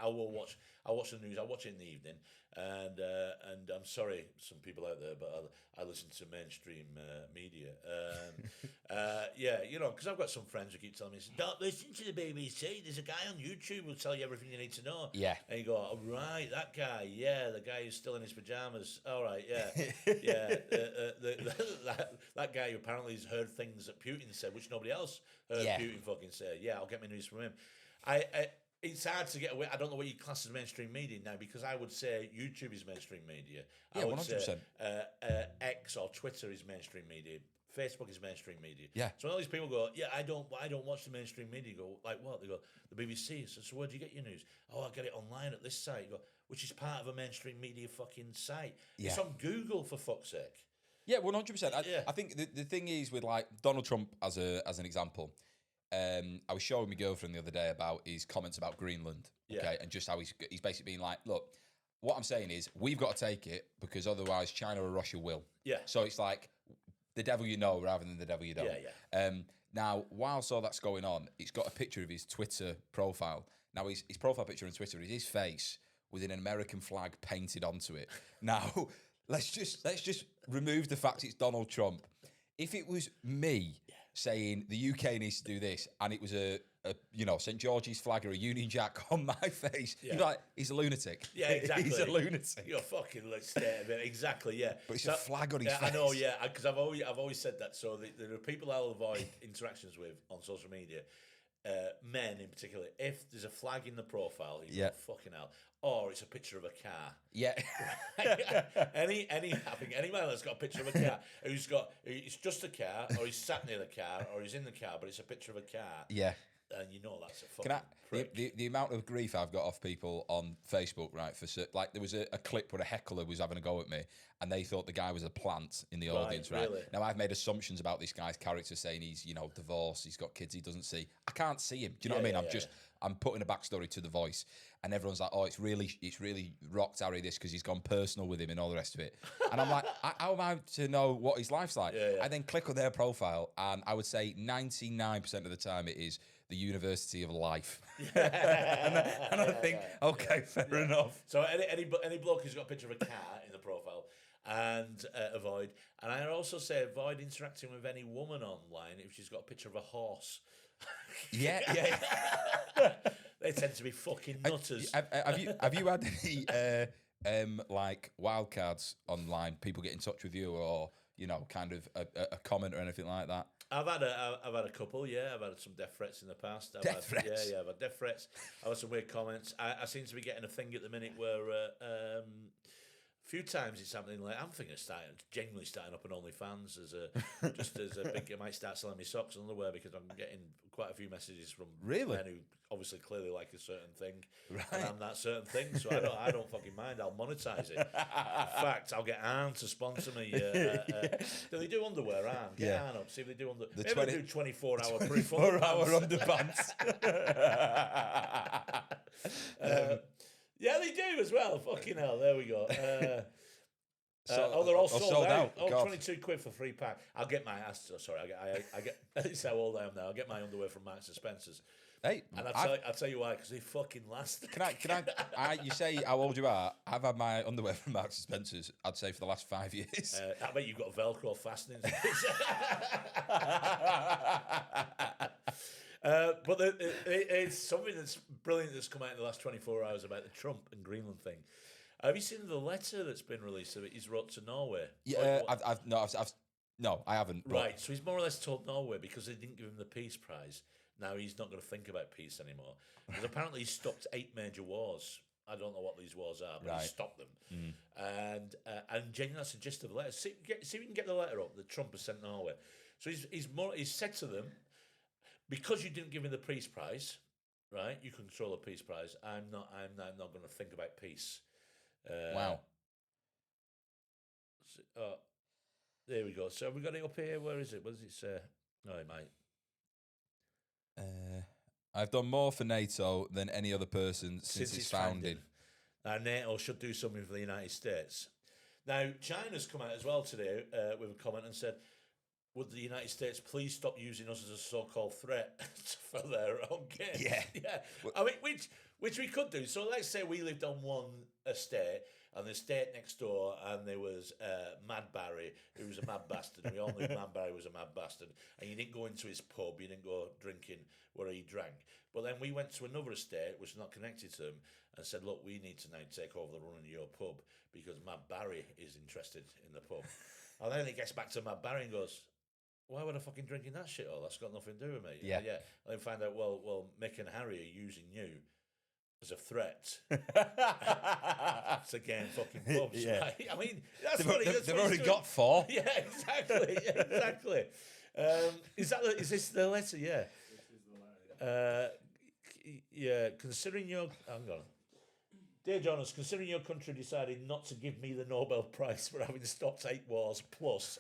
I watch the news. I watch it in the evening, and I'm sorry, some people out there, but I listen to mainstream media. Yeah, because I've got some friends who keep telling me, "Don't listen to the BBC. There's a guy on YouTube who'll tell you everything you need to know." Yeah. And you go, "Oh, right, that guy. Yeah, the guy who's still in his pajamas. All right, yeah, yeah. That guy who apparently has heard things that Putin said, which nobody else heard Putin fucking say. Yeah, I'll get my news from him. It's hard to get away. I don't know what you class as mainstream media now, because I would say YouTube is mainstream media. Yeah, I would 100%. say X or Twitter is mainstream media. Facebook is mainstream media. Yeah. So all these people go, yeah, I don't watch the mainstream media. You go, like what? They go, the BBC. So where do you get your news? Oh, I get it online at this site. You go, which is part of a mainstream media fucking site. Yeah. It's on Google, for fuck's sake. Yeah, 100%. I think the thing is with like Donald Trump as an example. I was showing my girlfriend the other day about his comments about Greenland, okay, and just how he's basically being like, look, what I'm saying is we've got to take it because otherwise China or Russia will. Yeah. So it's like the devil you know rather than the devil you don't. Yeah. Now, whilst all that's going on, it's got a picture of his Twitter profile. Now, his profile picture on Twitter is his face with an American flag painted onto it. Now, let's just remove the fact it's Donald Trump. If it was me saying the UK needs to do this, and it was a St. George's flag or a Union Jack on my face, you'd be like, he's a lunatic. Yeah, exactly. He's a lunatic. You're fucking state of it. Exactly, yeah. But it's a flag on his face. I know, yeah, because I've always said that. So there are people I'll avoid interactions with on social media, men in particular. If there's a flag in the profile, you go, fucking hell. Or it's a picture of a car. Yeah. I think any man that's got a picture of a car, it's just a car, or he's sat near the car, or he's in the car, but it's a picture of a car. Yeah. And you know that's a fucking prick. The amount of grief I've got off people on Facebook, right, for like there was a clip where a heckler was having a go at me, and they thought the guy was a plant in the audience, right? Really? Now I've made assumptions about this guy's character, saying he's divorced, he's got kids he doesn't see. I can't see him. Do you know what I mean? I'm putting a backstory to The Voice, and everyone's like, "Oh, it's really rocked Harry this because he's gone personal with him and all the rest of it." And I'm like, how am I to know what his life's like? I then click on their profile, and I would say 99% of the time it is the University of Life. and I think, okay, fair enough. So any bloke who's got a picture of a cat in the profile, and avoid. And I also say avoid interacting with any woman online if she's got a picture of a horse. Yeah. They tend to be fucking nutters. Have you had any like wildcards online? People get in touch with you, or kind of a comment or anything like that? I've had a couple, yeah. I've had some death threats in the past. Death threats? Yeah, I've had death threats. I've had some weird comments. I seem to be getting a thing at the minute where a few times it's happening. Like I'm thinking of genuinely starting up an OnlyFans as a big. I might start selling my socks and underwear because I'm getting quite a few messages from men who obviously clearly like a certain thing, and I'm that certain thing. So I don't fucking mind. I'll monetize it. In fact, I'll get Arn to sponsor me. Do they do underwear, Arn? Get Arn up. See if they do under. Maybe they do 24-hour proof. 24-hour underpants. Yeah, they do as well. Fucking hell, there we go. They're all sold out. Oh, God. 22 quid for 3 pack. I'll get my ass. Sorry, I get. This is how old I am now. I'll get my underwear from Marks and Spencer's. Hey, and I'll tell you why, because they fucking last. Can I? You say how old you are? I've had my underwear from Marks and Spencer's. I'd say for the last 5 years. I bet you've got Velcro fastenings. But it's something that's brilliant that's come out in the last 24 hours about the Trump and Greenland thing. Have you seen the letter that's been released that he's wrote to Norway? Yeah, no, I haven't. Right, so he's more or less told Norway because they didn't give him the Peace Prize. Now he's not going to think about peace anymore. Because apparently he stopped 8 major wars. I don't know what these wars are, but he stopped them. And genuinely, that's the gist of the letter. See if you can get the letter up that Trump has sent Norway. So he's said to them, because you didn't give me the Peace Prize, right? You control the Peace Prize. I'm not going to think about peace. Wow. So, there we go. So have we got it up here? Where is it? What does it say? No, it might. I've done more for NATO than any other person since its founding. Now, NATO should do something for the United States. Now, China's come out as well today with a comment and said, would the United States please stop using us as a so-called threat for their own gains? Yeah. Yeah. I mean, which we could do. So let's say we lived on one estate, and the estate next door, and there was Mad Barry, who was a mad bastard. We all knew Mad Barry was a mad bastard. And you didn't go into his pub, you didn't go drinking where he drank. But then we went to another estate, which is not connected to him, and said, look, we need to now take over the running of your pub because Mad Barry is interested in the pub. And then he gets back to Mad Barry and goes, why would I fucking drinking that shit? Oh, that's got nothing to do with me. Yeah. And then find out, well, Mick and Harry are using you as a threat to gain fucking pubs. Yeah. Right? I mean, they've already got 4. Yeah, exactly. Yeah, exactly. Is this the letter? Yeah. This is the letter. Yeah. Considering your, hang on. Dear Jonas, considering your country decided not to give me the Nobel Prize for having stopped 8 wars, plus,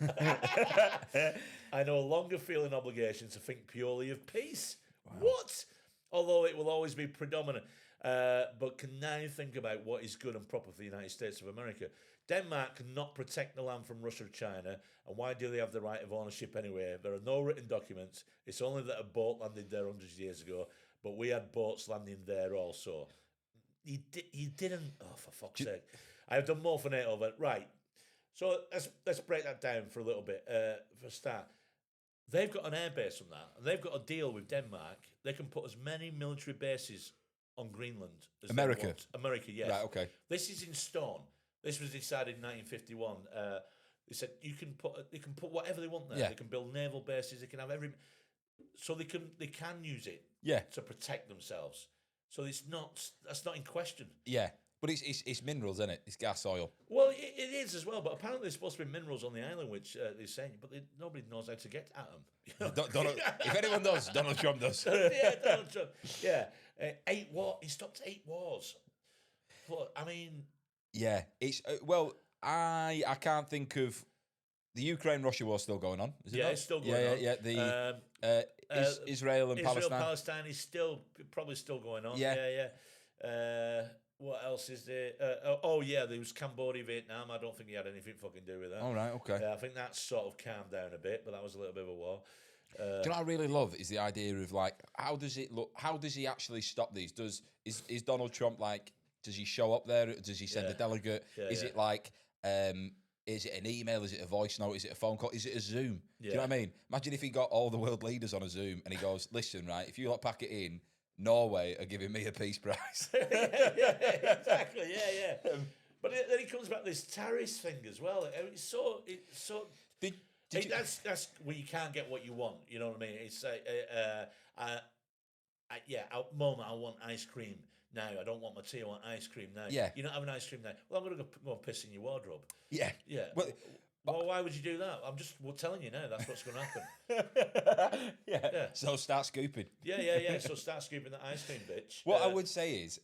I no longer feel an obligation to think purely of peace. Wow. What? Although it will always be predominant, but can now think about what is good and proper for the United States of America. Denmark cannot protect the land from Russia or China, and why do they have the right of ownership anyway? There are no written documents. It's only that a boat landed there hundreds of years ago, but we had boats landing there also. He didn't. Oh, for fuck's sake! I have done more for NATO, but right. So let's break that down for a little bit. For a start, they've got an airbase on that, and they've got a deal with Denmark. They can put as many military bases on Greenland as America. They want. America, yes. Right. Okay. This is in stone. This was decided in 1951. They said they can put whatever they want there. Yeah. They can build naval bases. They can have so they can use it. Yeah. To protect themselves. So that's not in question. Yeah, but it's minerals, isn't it? It's gas, oil. Well, it is as well, but apparently there's supposed to be minerals on the island, which they're saying, but nobody knows how to get at them. You know? If anyone does, Donald Trump does. Yeah, Donald Trump. Yeah, 8 wars. He stopped 8 wars. But I mean, yeah, it's I can't think of the Ukraine-Russia war still going on. Is it not? It's still going on. Yeah. Israel and Palestine is probably still going on. Yeah. What else is there? There was Cambodia, Vietnam. I don't think he had anything fucking to do with that. All right, okay. I think that's sort of calmed down a bit, but that was a little bit of a war. Do you know what I really love is the idea of like, how does it look? How does he actually stop these? Is Donald Trump like? Does he show up there? Does he send a delegate? Is it like? Is it an email? Is it a voice note? Is it a phone call? Is it a Zoom? Do you know what I mean? Imagine if he got all the world leaders on a Zoom and he goes, listen, right, if you lot pack it in, Norway are giving me a peace prize. Exactly, yeah. But then he comes back to this tariffs thing as well. It's so... That's where you can't get what you want, you know what I mean? It's like, at the moment I want ice cream now. I don't want my tea, I want ice cream now. Yeah. You're not having ice cream now. Well, I'm going to go and piss in your wardrobe. Yeah. Yeah. Well, why would you do that? I'm just telling you now, that's what's going to happen. Yeah. So start scooping. Yeah. So start scooping that ice cream, bitch. What I would say is,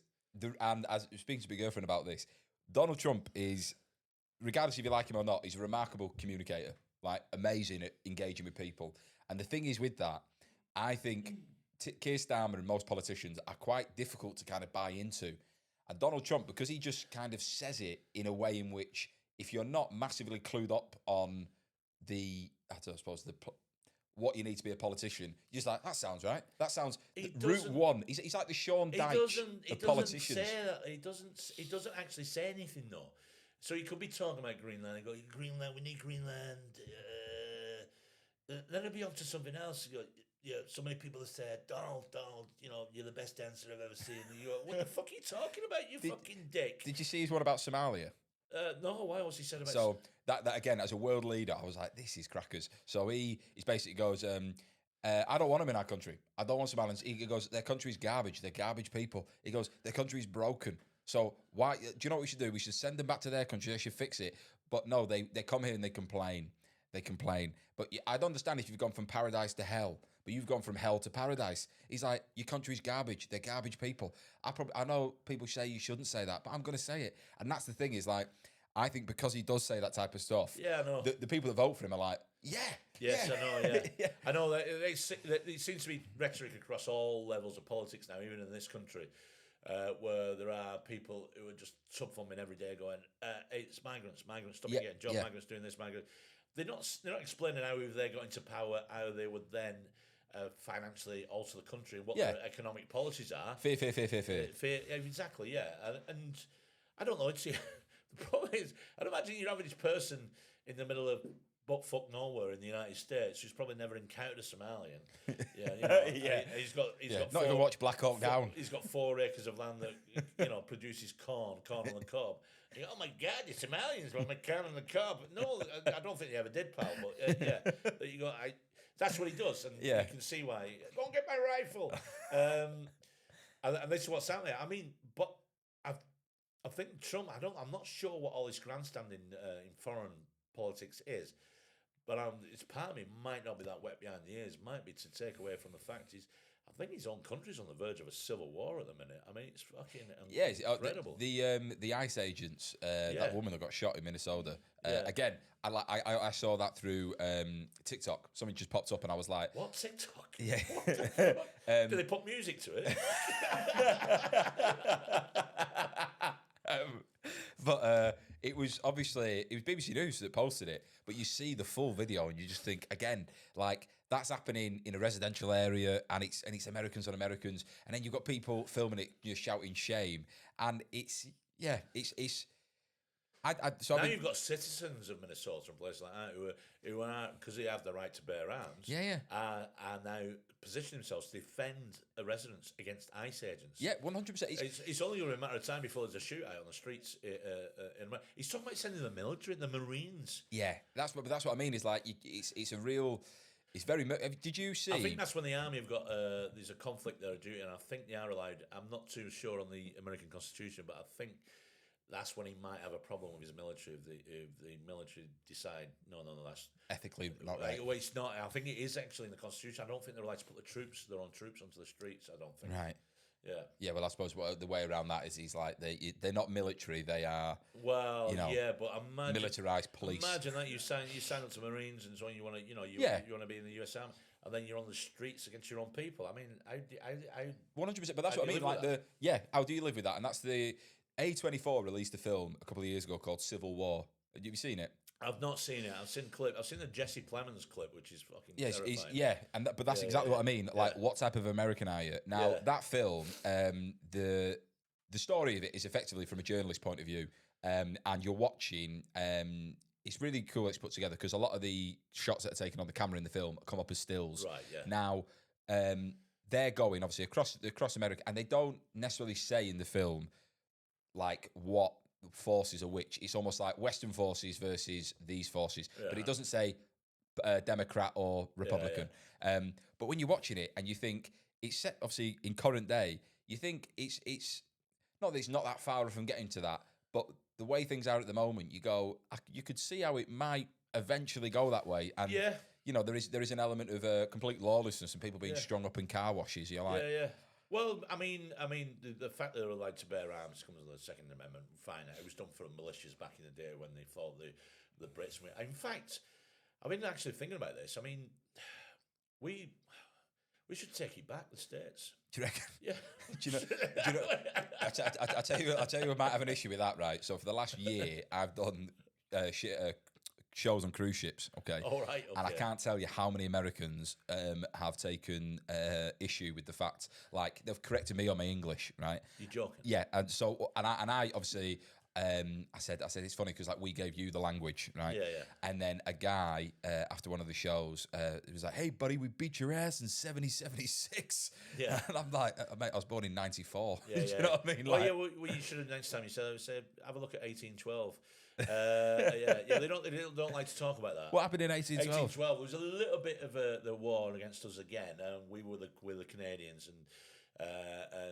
and as speaking to my girlfriend about this, Donald Trump is, regardless if you like him or not, he's a remarkable communicator, like amazing at engaging with people. And the thing is with that, I think Keir Starmer and most politicians are quite difficult to kind of buy into. And Donald Trump, because he just kind of says it in a way in which, if you're not massively clued up on what you need to be a politician, you're just like, that sounds right. That sounds route one. He's like the Sean Dyche of politicians. Say that. He doesn't actually say anything though. So he could be talking about Greenland and go, Greenland, we need Greenland. Then he'll be on to something else. You go, so many people have said, Donald, you're the best dancer I've ever seen. And you go, what the fuck are you talking about, you fucking dick? Did you see his one about Somalia? No, why was he said about... So that again, as a world leader, I was like, this is crackers. So he basically goes, I don't want them in our country. I don't want Somalians. He goes, their country's garbage. They're garbage people. He goes, their country's broken. So why? Do you know what we should do? We should send them back to their country. They should fix it. But no, they come here and they complain. But I don't understand if you've gone from paradise to hell, but you've gone from hell to paradise. He's like, your country's garbage. They're garbage people. I know people say you shouldn't say that, but I'm going to say it. And that's the thing is like, I think because he does say that type of stuff, I know. The people that vote for him are like, Yes, I know, yeah. I know that it seems to be rhetoric across all levels of politics now, even in this country, where there are people who are just sub-thumbing every day going, it's migrants, stop getting job, migrants doing this, migrants. they're not explaining how if they got into power, how they would then financially alter the country and what their economic policies are. Fear. Exactly, yeah. And I don't know. It's the problem is, I'd imagine you're having this person in the middle of buttfuck nowhere in the United States who's probably never encountered a Somalian. He's got not even watch Black Hawk Down. He's got 4 acres of land that produces corn on the cob. And you go, oh my God, the Somalians want my corn on the cob. No, I don't think they ever did, pal. But you go, that's what he does, and you can see why. Go and get my rifle. And this is what's happening. I mean, but I think Trump. I'm not sure what all this grandstanding in foreign politics is. But it's part of me might not be that wet behind the ears. Might be to take away from the fact I think his own country's on the verge of a civil war at the minute. I mean, it's fucking incredible. The ICE agents, that woman that got shot in Minnesota. Again, I saw that through TikTok. Something just popped up, and I was like, "What TikTok? Yeah, what the fuck? Do they put music to it?" But it was BBC News that posted it. But you see the full video, and you just think again, like that's happening in a residential area, and it's Americans on Americans, and then you've got people filming it, shouting shame, and it's. Now you've got citizens of Minnesota and places like that who are because they have the right to bear arms. Are now positioning themselves to defend a residents against ICE agents. Yeah, 100%. It's only a matter of time before there's a shootout on the streets. He's talking about sending the military, the Marines. Yeah, that's what I mean. Is like it's a real. It's very. Did you see? I think that's when the army have got. There's a conflict there, and I think they are allowed. I'm not too sure on the American Constitution, but I think. That's when he might have a problem with his military if the military decide no, that's ethically not right. Well, it's not. I think it is actually in the Constitution. I don't think they're allowed to put their own troops onto the streets. I don't think. Right. Yeah. Yeah. Well, I suppose the way around that is he's like they're not military. They are. Well, but imagine militarized police. Imagine that you sign up to Marines and so on. You want to you want to be in the US Army. And then you're on the streets against your own people. I mean, I 100%. But that's what I mean. Like how do you live with that? And that's the. A24 released a film a couple of years ago called Civil War. Have you seen it? I've not seen it. I've seen clip. I've seen the Jesse Plemons clip, which is fucking terrifying. But that's exactly what I mean. Like, what type of American are you? Now, that film, the story of it is effectively from a journalist point of view, and you're watching. It's really cool. It's put together because a lot of the shots that are taken on the camera in the film come up as stills. Right. Yeah. Now, they're going obviously across America, and they don't necessarily say in the film. Like what forces are which. It's almost like Western forces versus these forces, but it doesn't say Democrat or Republican. But when you're watching it and you think it's set obviously in current day, you think it's not that it's not that far from getting to that, but the way things are at the moment, you could see how it might eventually go that way. And there is an element of complete lawlessness and people being strung up in car washes. You're like, Well, I mean, the fact that they're allowed to bear arms comes with the Second Amendment. Fine, it was done for militias back in the day when they fought the Brits. In fact, I've been actually thinking about this. I mean, we should take it back, the States. Do you reckon? Yeah. do you know? I tell you, I might have an issue with that, right? So for the last year, I've done shows on cruise ships, okay? All right, okay. And I can't tell you how many Americans have taken issue with the fact, like, they've corrected me on my English, right? You're joking? Yeah, and so, and I obviously, I said it's funny because, like, we gave you the language, right? Yeah. And then a guy, after one of the shows, he was like, hey, buddy, we beat your ass in 76. Yeah. And I'm like, mate, I was born in 94. Yeah, Do you know what I mean? Well, you should have, next time you said, have a look at 1812. They don't like to talk about that. What happened in 1812? 1812 there was a little bit of the war against us again. We were the Canadians, and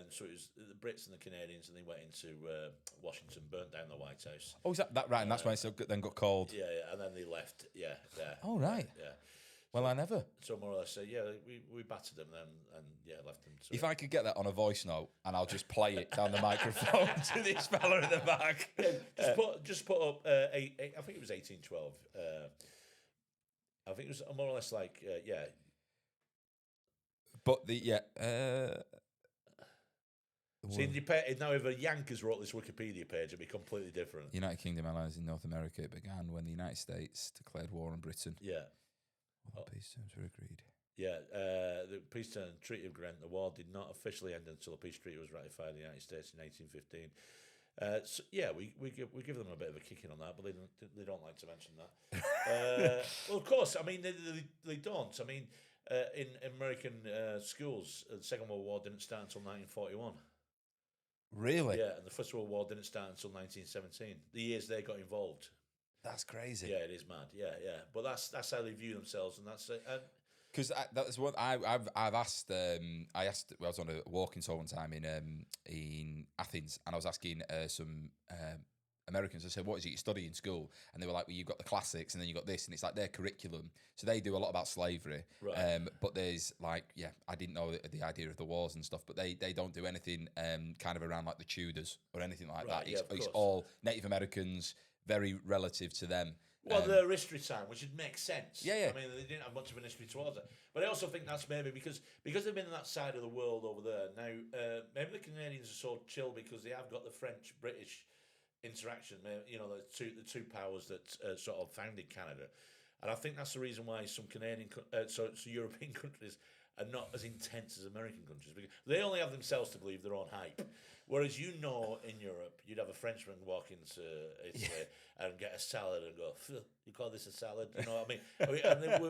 so it was the Brits and the Canadians, and they went into Washington, burnt down the White House. Oh, is that right? And that's why it then got called. Yeah, and then they left. Yeah. Oh, right. Yeah. Well, I never. So more or less, we battered them then, and left them. If I could get that on a voice note, and I'll just play it down the microphone to this fella in the back. Yeah, just put up. I think it was 1812. I think it was more or less like But See, now if a Yankees wrote this Wikipedia page, it'd be completely different. United Kingdom allies in North America began when the United States declared war on Britain. Yeah. All peace terms were agreed. Yeah, the peace treaty of Ghent, the war did not officially end until the peace treaty was ratified in the United States in 1815. So yeah, we give them a bit of a kicking on that, but they don't like to mention that. Well, of course, I mean they don't. I mean, in American schools, the Second World War didn't start until 1941. Really? Yeah, and the First World War didn't start until 1917. The years they got involved. That's crazy. Yeah, it is mad. Yeah, yeah. But that's how they view themselves, and that's it. Because that's what I've asked. I asked. Well, I was on a walking tour one time in Athens, and I was asking some Americans. I said, "What is it you study in school?" And they were like, "Well, you've got the classics, and then you have got this, and it's like their curriculum." So they do a lot about slavery. Right. But there's like, I didn't know the idea of the wars and stuff, but they don't do anything kind of around like the Tudors or anything like that. It's all Native Americans, very relative to them. Well, their history time, which would make sense. Yeah. I mean, they didn't have much of an history towards it. But I also think that's maybe because they've been on that side of the world over there. Now, maybe the Canadians are so chill because they have got the French-British interaction. You know, the two powers that sort of founded Canada. And I think that's the reason why some so European countries are not as intense as American countries, because they only have themselves to believe their own hype. Whereas in Europe, you'd have a Frenchman walk into Italy and get a salad and go, "You call this a salad?" You know what I mean? And then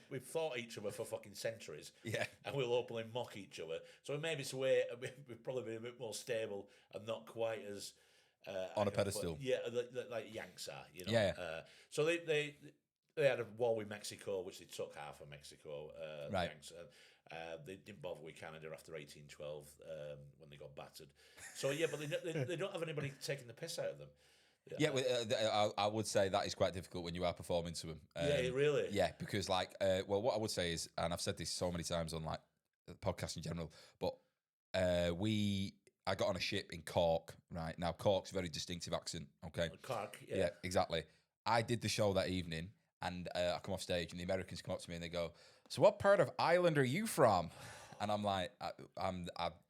we've fought each other for fucking centuries. Yeah. And we'll openly mock each other. So maybe it's a way we've probably been a bit more stable and not quite as on a pedestal. Like Yanks are. You know. Yeah. So they had a war with Mexico, which they took half of Mexico. Right. Yanks. They didn't bother with Canada after 1812 when they got battered. So yeah, but they don't have anybody taking the piss out of them. I would say that is quite difficult when you are performing to them. Really. Yeah, because like, what I would say is, and I've said this so many times on like the podcast in general, but I got on a ship in Cork. Right now, Cork's a very distinctive accent. Okay. Cork. Yeah, exactly. I did the show that evening, and I come off stage, and the Americans come up to me and they go, "So what part of Ireland are you from?" And I'm like,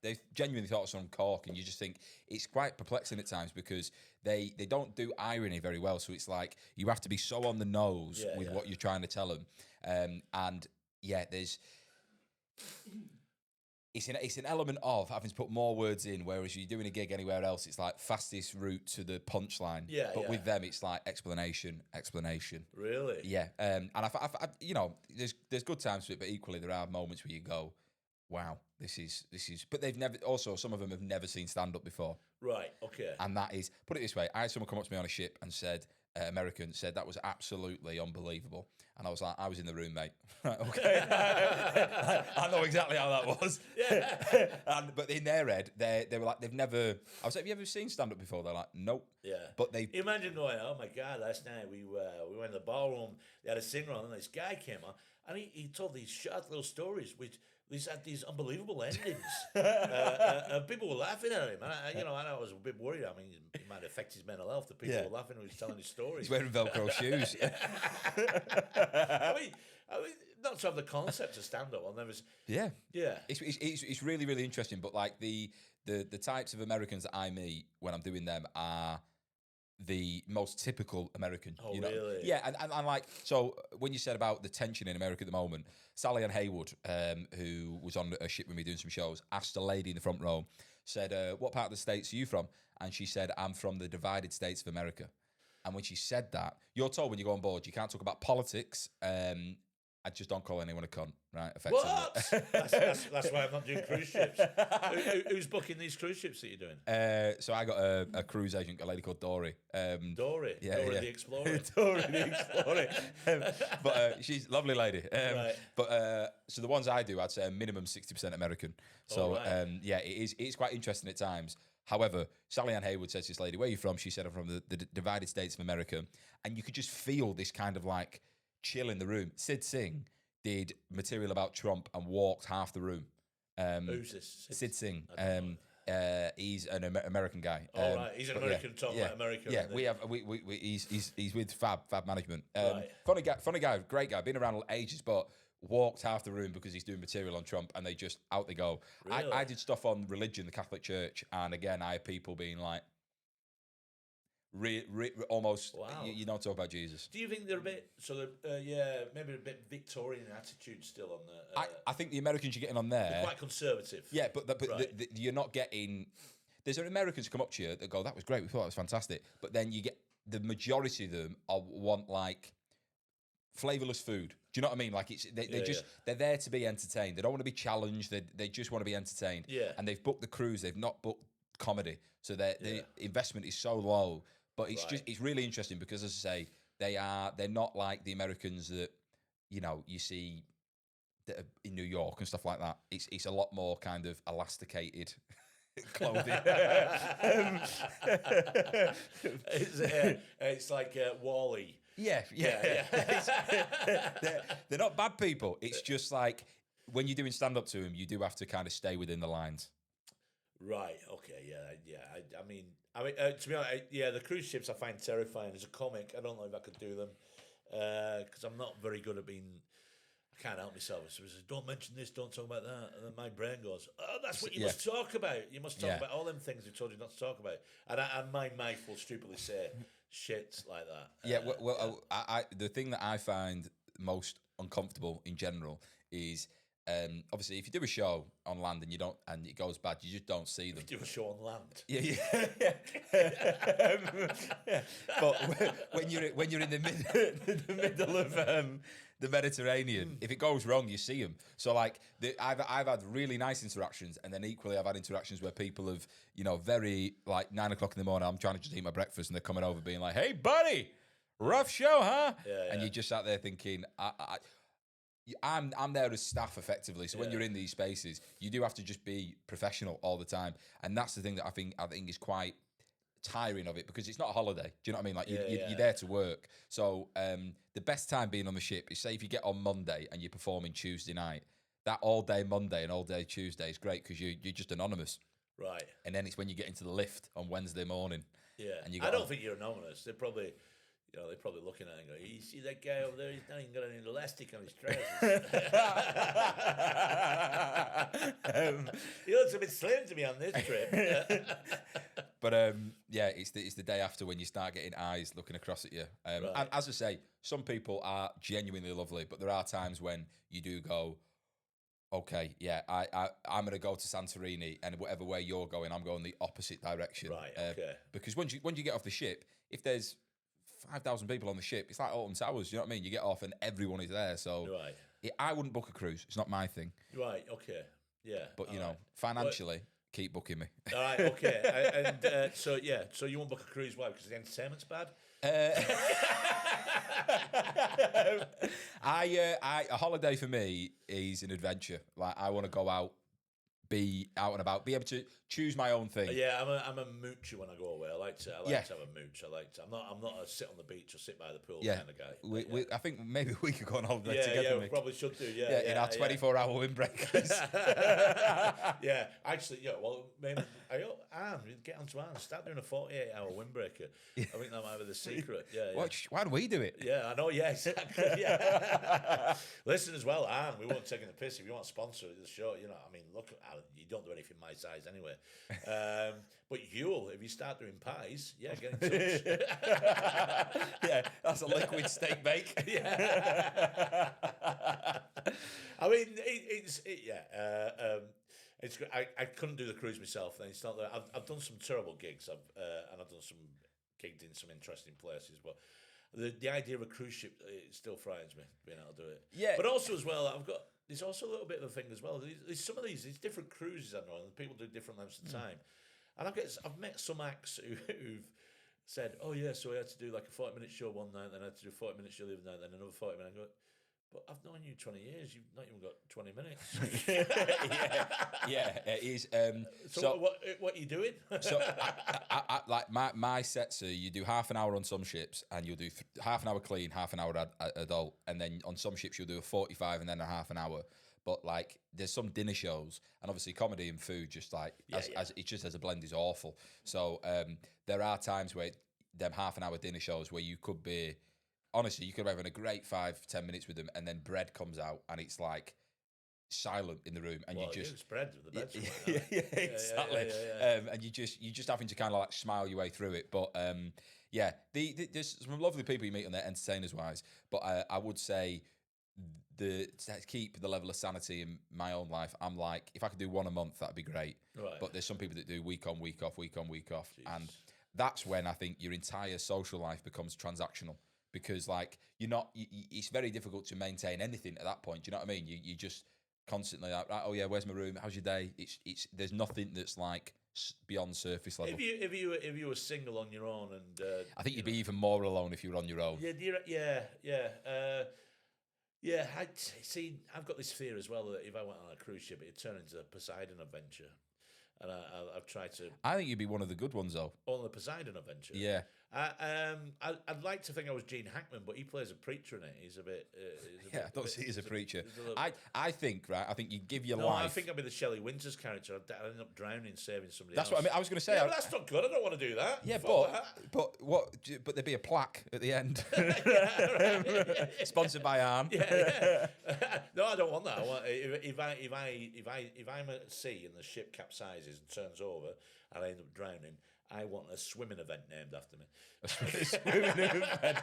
they genuinely thought I was from Cork, and you just think it's quite perplexing at times because they don't do irony very well. So it's like you have to be so on the nose with what you're trying to tell them. It's an element of having to put more words in, whereas you're doing a gig anywhere else, it's like fastest route to the punchline. But with them, it's like explanation. Really? Yeah. And I there's good times to it, but equally there are moments where you go, wow, this is. But some of them have never seen stand up before. Right. Okay. And that is, put it this way, I had someone come up to me on a ship and said, American said that was absolutely unbelievable, and I was like, I was in the room, mate. Okay, I know exactly how that was. Yeah. But in their head, they were like, they've never. I was like, have you ever seen stand up before? They're like, nope. Yeah. But they imagine going, oh my god, last night we went in the ballroom. They had a singer on, and this guy came on, and he told these short little stories which. These had these unbelievable endings. People were laughing at him. And I was a bit worried. I mean, it might affect his mental health. The people were laughing when he was telling his stories. He's wearing Velcro shoes. I mean, not to have the concept of stand-up. I'll never. Yeah. Yeah. It's really, really interesting. But like the types of Americans that I meet when I'm doing them are the most typical American. Oh, really? Yeah, and like, so when you said about the tension in America at the moment, Sally Ann Haywood, who was on a ship with me doing some shows, asked a lady in the front row, said, what part of the States are you from? And she said, I'm from the divided states of America. And when she said that, you're told when you go on board, you can't talk about politics. I just don't call anyone a cunt, right? Effectively. What? that's why I'm not doing cruise ships. Who's booking these cruise ships that you're doing? So I got a cruise agent, a lady called Dory. Dory? Yeah, Dory the Explorer? Dory the Explorer. But she's a lovely lady. Right. But so the ones I do, I'd say a minimum 60% American. So it is quite interesting at times. However, Sally Ann Haywood says to this lady, where are you from? She said, I'm from the divided states of America. And you could just feel this kind of like chill in the room. Sid Singh did material about Trump and walked half the room. Who's this? Sid Singh. He's an American guy. Right, he's an American talking about America. Yeah, he's with FAB Management. Right. Funny guy, great guy, been around ages, but walked half the room because he's doing material on Trump, and they just out they go. Really? I did stuff on religion, the Catholic Church, and again, I had people being like, almost, Wow. you don't talk about Jesus. Do you think they're a bit maybe a bit Victorian attitude still on the? I think the Americans you're getting on there, they're quite conservative. yeah, but Right. you're not getting. There's Americans come up to you that go, "That was great. We thought that was fantastic," but then you get the majority of them want like flavorless food. Do you know what I mean? Like they're there to be entertained. They don't want to be challenged. They just want to be entertained. Yeah. And they've booked the cruise. They've not booked comedy, so the investment is so low. But it's really interesting because, as I say, they're not like the Americans that you see that are in New York and stuff like that. It's a lot more kind of elasticated clothing. It's like Wall-E. Yeah. They're not bad people. It's just like when you're doing stand up to them, you do have to kind of stay within the lines. Right. Okay. Yeah. I mean, to be honest, the cruise ships I find terrifying. As a comic, I don't know if I could do them because I'm not very good at being. I can't help myself. So I says, don't mention this, don't talk about that, and then my brain goes, "Oh, that's what you must talk about. You must talk about all them things we told you not to talk about." And my mind will stupidly say shit like that. Yeah. I the thing that I find most uncomfortable in general is. Obviously, if you do a show on land and it goes bad, you just don't see them. Do a show on land. Yeah. But when you're in the middle of the Mediterranean, if it goes wrong, you see them. So like, I've had really nice interactions, and then equally I've had interactions where people have very like 9 o'clock in the morning. I'm trying to just eat my breakfast, and they're coming over being like, "Hey, buddy, rough show, huh?" Yeah. And you just sat there thinking, I'm there as staff effectively, so when you're in these spaces, you do have to just be professional all the time, and that's the thing that I think is quite tiring of it, because it's not a holiday. Do you know what I mean? Like you're there to work. So the best time being on the ship is, say if you get on Monday and you're performing Tuesday night, that all day Monday and all day Tuesday is great because you're just anonymous. Right. And then it's when you get into the lift on Wednesday morning. Yeah. And I don't think you're anonymous. They're probably looking at it and going, "You see that guy over there? He's not even got any elastic on his trousers." He looks a bit slim to me on this trip. But it's the day after when you start getting eyes looking across at you. And as I say, some people are genuinely lovely, but there are times when you do go, okay, I'm going to go to Santorini, and whatever way you're going, I'm going the opposite direction. Right. Okay. Because once you get off the ship, if there's 5,000 people on the ship, it's like Alton Towers. You know what I mean? You get off and everyone is there. So I wouldn't book a cruise. It's not my thing. Right. Okay. Yeah. But financially, keep booking me. All right. Okay. So you won't book a cruise? Why? Because the entertainment's bad. A holiday for me is an adventure. Like, I want to go out, be out and about, be able to choose my own thing. Yeah, I'm a moocher when I go away. I like to have a mooch. I'm not a sit on the beach or sit by the pool kind of guy. I think maybe we could go on holiday together. Yeah, we probably should do. In our 24-hour windbreakers. Yeah, actually, well, maybe Anne, get onto Anne, start doing a 48-hour windbreaker. I think that might be the secret. Yeah. Why do we do it? Yeah, I know. Yeah, exactly. Yeah. Listen as well, Anne. We won't take the piss if you want to sponsor the show. I mean, look, you don't do anything my size anyway. But Yule, if you start doing pies, get in touch. Yeah, that's a liquid steak bake. Yeah. I mean, it's good. I couldn't do the cruise myself. Then it's not that I've done some terrible gigs. And I've done some gigs in some interesting places, but the idea of a cruise ship, it still frightens me, being able to do it. Yeah. But also as well, there's also a little bit of a thing as well. There's some of these different cruises I know, and people do different lengths of time. And I've met some acts who've said, "Oh yeah, so I had to do like a 40-minute show one night, then I had to do a 40-minute show the other night, then another 40 minutes." I go, "But I've known you 20 years. You've not even got 20 minutes." It is. So what are you doing? So I like my sets are, you do half an hour on some ships, and you'll do half an hour clean, half an hour adult, and then on some ships you'll do a 45 and then a half an hour. But like, there's some dinner shows, and obviously comedy and food, just like as it just as a blend is awful. So there are times where them half an hour dinner shows where you could be honestly, you could have having a great 5-10 minutes with them, and then bread comes out, and it's like silent in the room, and you just it's bread with the bed's exactly. And you just having to kind of like smile your way through it. But there's some lovely people you meet on there, entertainers wise. But I would say to keep the level of sanity in my own life, I'm like, if I could do one a month, that'd be great. Right. But there's some people that do week on, week off, week on, week off, Jeez. and that's when I think your entire social life becomes transactional, because like it's very difficult to maintain anything at that point. Do you know what I mean? You just constantly like, right, oh yeah, where's my room? How's your day? It's there's nothing that's like beyond surface level. If you were single on your own, and I think you'd be even more alone if you were on your own. Yeah. I've got this fear as well that if I went on a cruise ship, it'd turn into a Poseidon adventure, and I've tried to. I think you'd be one of the good ones though. On the Poseidon adventure. Yeah. I'd like to think I was Gene Hackman, but he plays a preacher in it. He's a bit. I don't see he's a preacher. I think you give your no, life. I think I'd be the Shelley Winters character. I'd end up drowning, saving somebody That's else. what I mean. I was going to say. Yeah, but that's not good. I don't want to do that. Yeah, but there'd be a plaque at the end, sponsored by Arm. Yeah. No, I don't want that. I want, if I'm at sea and the ship capsizes and turns over and I end up drowning, I want a swimming event named after me. A swimming event.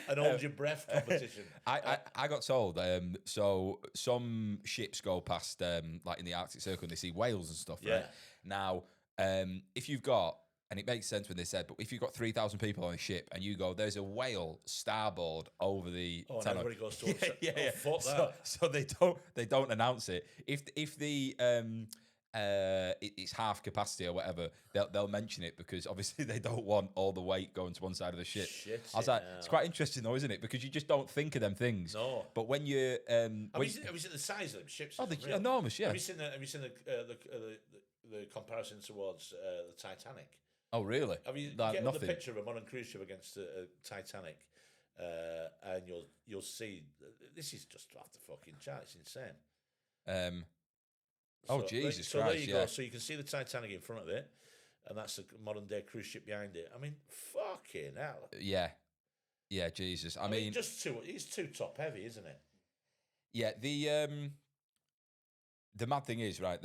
An hold your breath competition. I got told, so some ships go past, like in the Arctic Circle, and they see whales and stuff, right? Now, if you've got, and it makes sense when they said, but if you've got 3,000 people on a ship and you go, there's a whale starboard over the and tunnel. everybody goes to fuck that. So they don't announce it. If the it's half capacity or whatever, they'll mention it, because obviously they don't want all the weight going to one side of the ship. I was like, it's quite interesting though, isn't it? Because you just don't think of them things. No. But when you have you seen the size of them ships? Oh, they're enormous. Yeah. Have you seen the comparison towards the Titanic? Oh, really? Have you Like, get the picture of a modern cruise ship against a Titanic, and you'll see this is just off the fucking chart. It's insane. Jesus so Christ! There you go. So you can see the Titanic in front of it, and that's a modern day cruise ship behind it. I mean, fucking hell. Yeah, Jesus. I mean, it's too top heavy, isn't it? Yeah. The mad thing is, right?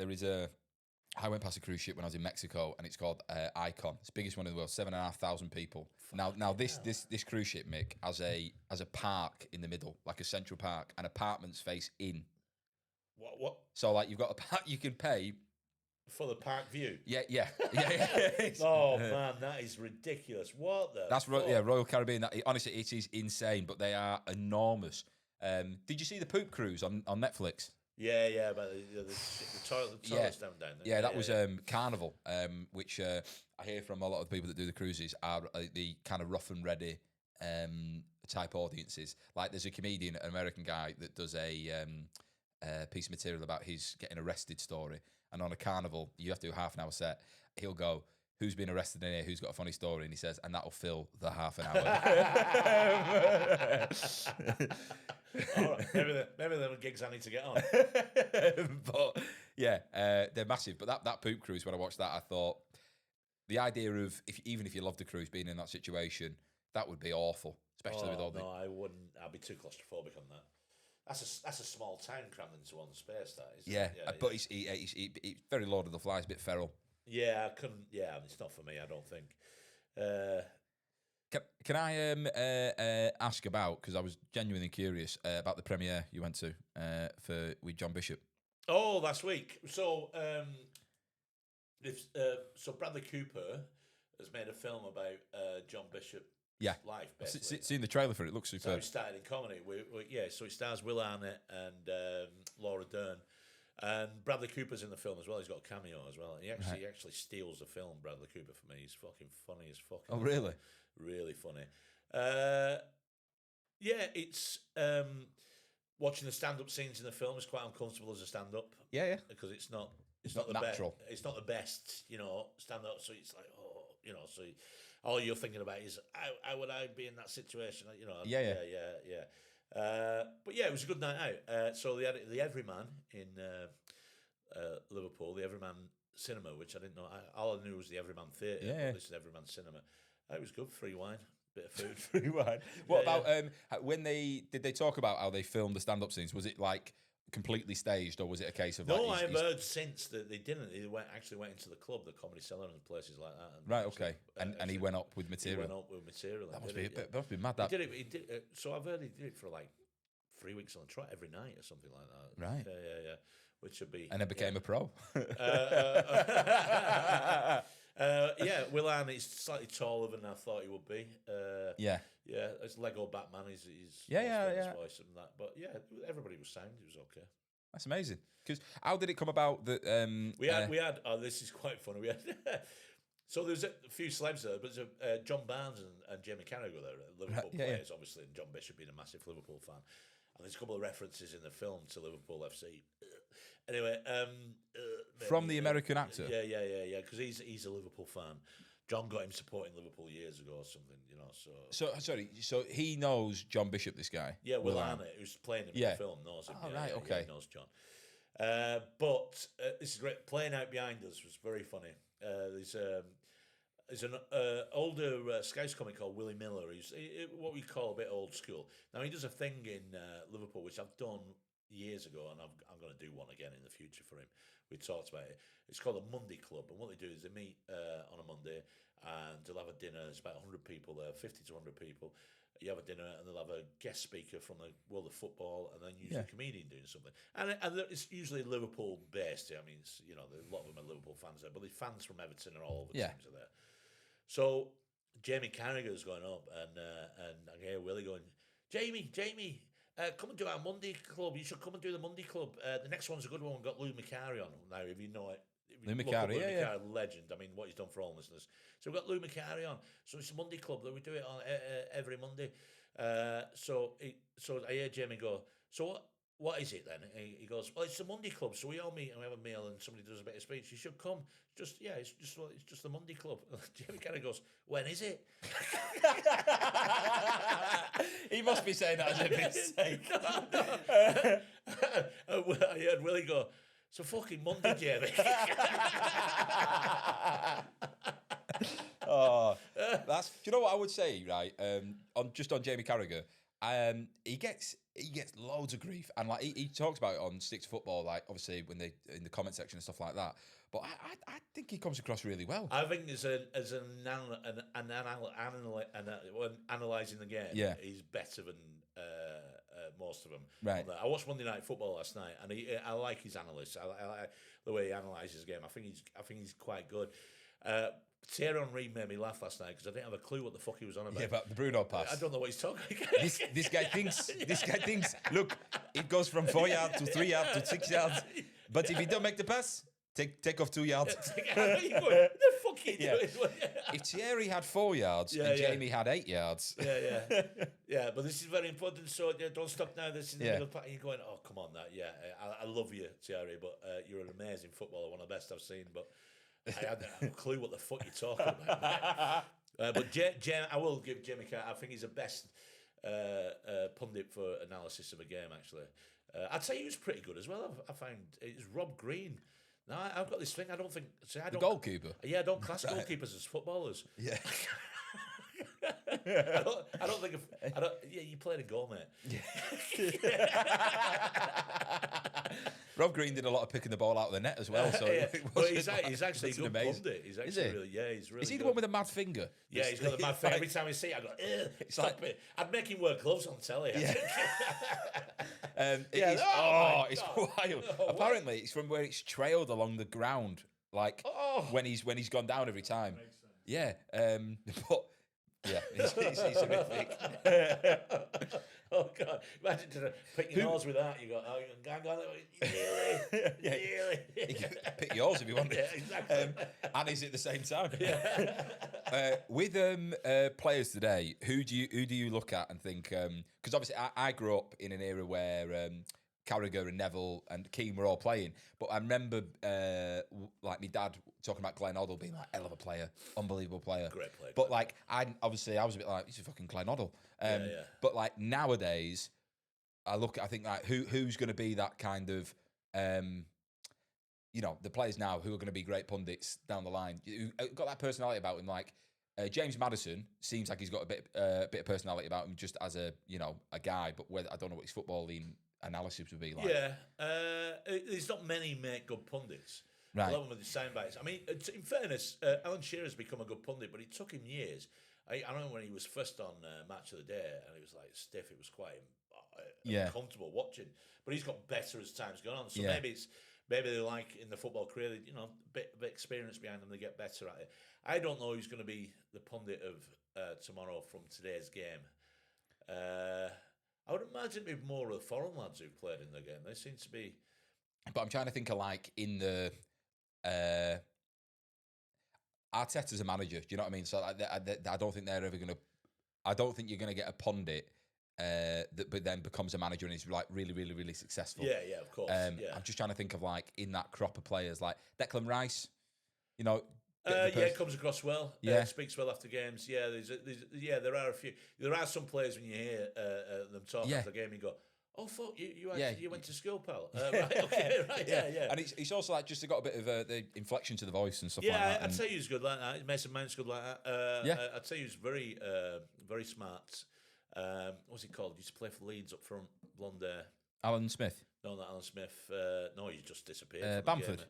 I went past a cruise ship when I was in Mexico, and it's called Icon. It's the biggest one in the world, 7,500 people. Now this cruise ship, Mick, has a park in the middle, like a central park, and apartments face in. What? So like you've got a park you can pay for the park view. Yeah. Oh man, that is ridiculous. What the? That's Royal Caribbean. Honestly, it is insane, but they are enormous. Did you see the Poop Cruise on Netflix? Yeah, but the toilets down there. Yeah, that was Carnival, which I hear from a lot of the people that do the cruises are the kind of rough and ready type audiences. Like there's a comedian, an American guy, that does a piece of material about his getting arrested story, and on a Carnival you have to do a half an hour set. He'll go, who's been arrested in here, who's got a funny story, and he says, and that'll fill the half an hour. All right, maybe them gigs I need to get on. But yeah, they're massive. But that Poop Cruise, when I watched that, I thought the idea of even if you love the cruise, being in that situation, that would be awful, especially with all the. No, I wouldn't. I'd be too claustrophobic on that. That's a small town crammed into one space. That is. Yeah, but it's very Lord of the Flies, a bit feral. Yeah, I couldn't. Yeah, it's not for me. I don't think. Can I ask about, because I was genuinely curious about the premiere you went to with John Bishop? Oh, last week. So, Bradley Cooper has made a film about John Bishop's life. Basically, seen the trailer for it. It looks superb. So it started in comedy. So it stars Will Arnett and Laura Dern. And Bradley Cooper's in the film as well. He's got a cameo as well. He actually steals the film, Bradley Cooper, for me. He's fucking funny as fuck. Oh, really? Really funny. It's watching the stand-up scenes in the film is quite uncomfortable as a stand-up. Yeah. Because it's not the natural. It's not the best, stand-up. So it's like, so all you're thinking about is how would I be in that situation? Yeah. But yeah, it was a good night out. So they had the Everyman in Liverpool, the Everyman Cinema, which I didn't know. All I knew was the Everyman Theatre. Yeah. This is Everyman Cinema. It was good. Free wine. bit of food. Free wine. What about when did they talk about how they filmed the stand-up scenes? Was it like completely staged, or was it a case of no? I've heard since that they didn't. They actually went into the club, the Comedy Cellar, and places like that. And right, okay, and he went up with material. He went up with material. That must be mad. That he did it. He did. So I've heard he did it for like 3 weeks on the trot every night or something like that. Right. Yeah. Which would be. And then became a pro. Will Arnett is slightly taller than I thought he would be. Yeah, it's Lego Batman. He's voice and that. But yeah, everybody was sound. It was okay. That's amazing. Because how did it come about that we had? Oh, this is quite funny. We had. So there's a few celebs there, but there's John Barnes and Jamie Carragher there, Liverpool players, obviously, and John Bishop being a massive Liverpool fan. And there's a couple of references in the film to Liverpool FC. Anyway, from the American actor. Yeah. Because he's a Liverpool fan. John got him supporting Liverpool years ago or something, So sorry. So he knows John Bishop, this guy. Yeah, Will Arnett, who's playing him in the film, knows him. Oh, right, okay. He knows John. But this is great. Playing out behind us was very funny. There's an older Scouse comic called Willie Miller. He's what we call a bit old school. Now he does a thing in Liverpool which I've done years ago, and I'm going to do one again in the future for him. We talked about it. It's called a Monday Club, and what they do is they meet on a Monday, and they'll have a dinner. There's about 100 people there, 50 to 100 people. You have a dinner, and they'll have a guest speaker from the world of football, and then usually a comedian doing something. And it's usually Liverpool based. I mean, a lot of them are Liverpool fans there, but the fans from Everton and all the teams are there. So Jamie Carragher's going up, and I hear Willie going, Jamie, come and do our Monday Club. You should come and do the Monday Club. The next one's a good one. We've got Lou Macari on now. If you know it, Lou Macari, legend. I mean, what he's done for homelessness. So we've got Lou Macari on. So it's a Monday Club that we do it on every Monday. So I hear Jamie go, so what is it then? He goes, well, it's the Monday Club. So we all meet and we have a meal, and somebody does a bit of speech. You should come. It's just the Monday Club. Jamie kind of goes, when is it? He must be saying that as a mistake. I heard Willie go, it's a fucking Monday, Jamie. Do you know what I would say, right? On Jamie Carragher, he gets loads of grief, and like he talks about it on Stick to Football, like obviously when they in the comment section and stuff like that. But I think he comes across really well. I think analysing the game, he's better than most of them. Right. I watched Monday Night Football last night, and I like his analysis. I like the way he analyses the game. I think he's quite good. Thierry Henry made me laugh last night because I didn't have a clue what the fuck he was on about. Yeah, but the Bruno pass. I don't know what he's talking about. This guy thinks. Look, it goes from 4 yards to 3 yards to 6 yards. But if you don't make the pass, take off 2 yards. What the fuck are you doing? If Thierry had 4 yards and Jamie had 8 yards. Yeah, but this is very important. So don't stop now. This is the middle part. You're going, oh, come on, that. Yeah, I love you, Thierry, but you're an amazing footballer, one of the best I've seen. But I had no clue what the fuck you're talking about. But I will give Jamie Carragher, I think he's the best pundit for analysis of a game, actually. I'd say he was pretty good as well. I found it was Rob Green. No, I've got this thing. I don't think. The goalkeeper. Yeah, I don't class goalkeepers as footballers. Yeah. I don't think. Yeah, you played a goal, mate. Rob Green did a lot of picking the ball out of the net as well. So but he's actually a good pundit. He's actually really, he's really. Is he good. the one with the mad finger? Yeah, he's got the mad finger. Every time I see it, I go, stop it. I'd make him wear gloves on telly. Yeah. It's wild. Apparently, it's from where it's trailed along the ground, like when he's gone down every time. Yeah, but yeah, he's horrific. Oh God! Imagine to pick your nose with that. You go, really? You can pick yours if you want. Yeah, exactly. And is at the same time. Yeah. With players today, who do you look at and think? Because obviously, I grew up in an era where Carragher and Neville and Keane were all playing, but I remember like my dad talking about Glenn Hoddle being like hell of a player, unbelievable player, great player. But like I was a bit like, he's a fucking Glenn Hoddle. But like nowadays, I think like who's going to be that kind of the players now who are going to be great pundits down the line, who got that personality about him, like James Maddison seems like he's got a bit of personality about him, just as a guy. But whether I don't know what his footballing analysis would be like. Yeah, there's not many make good pundits. Right. A lot of them with the sound bites. I mean, in fairness, Alan Shearer's become a good pundit, but it took him years. I remember when he was first on Match of the Day, and it was like stiff. It was quite uncomfortable watching. But he's got better as time's gone on. So maybe they like in the football career, a bit of experience behind them, they get better at it. I don't know who's going to be the pundit of tomorrow from today's game. I would imagine it'd be more of the foreign lads who've played in the game. They seem to be. But I'm trying to think of like in the Arteta's a manager. Do you know what I mean? So I don't think they're ever going to. I don't think you're going to get a pundit but then becomes a manager and is like really, really, really successful. Yeah, of course. I'm just trying to think of like in that crop of players like Declan Rice. Comes across well. Speaks well after games. Yeah, there are a few. There are some players when you hear them talk after the game, you go, "Oh fuck, you went to school, pal." Right, okay, right, yeah. And it's also like just got a bit of the inflection to the voice and stuff like that. Yeah, I'd say he's good like that. Mason Mount's good like that. I'd say he's very, very smart. What's he called? He used to play for Leeds up front, blonde hair. Alan Smith. No, not Alan Smith. No, he's just disappeared. Bamford.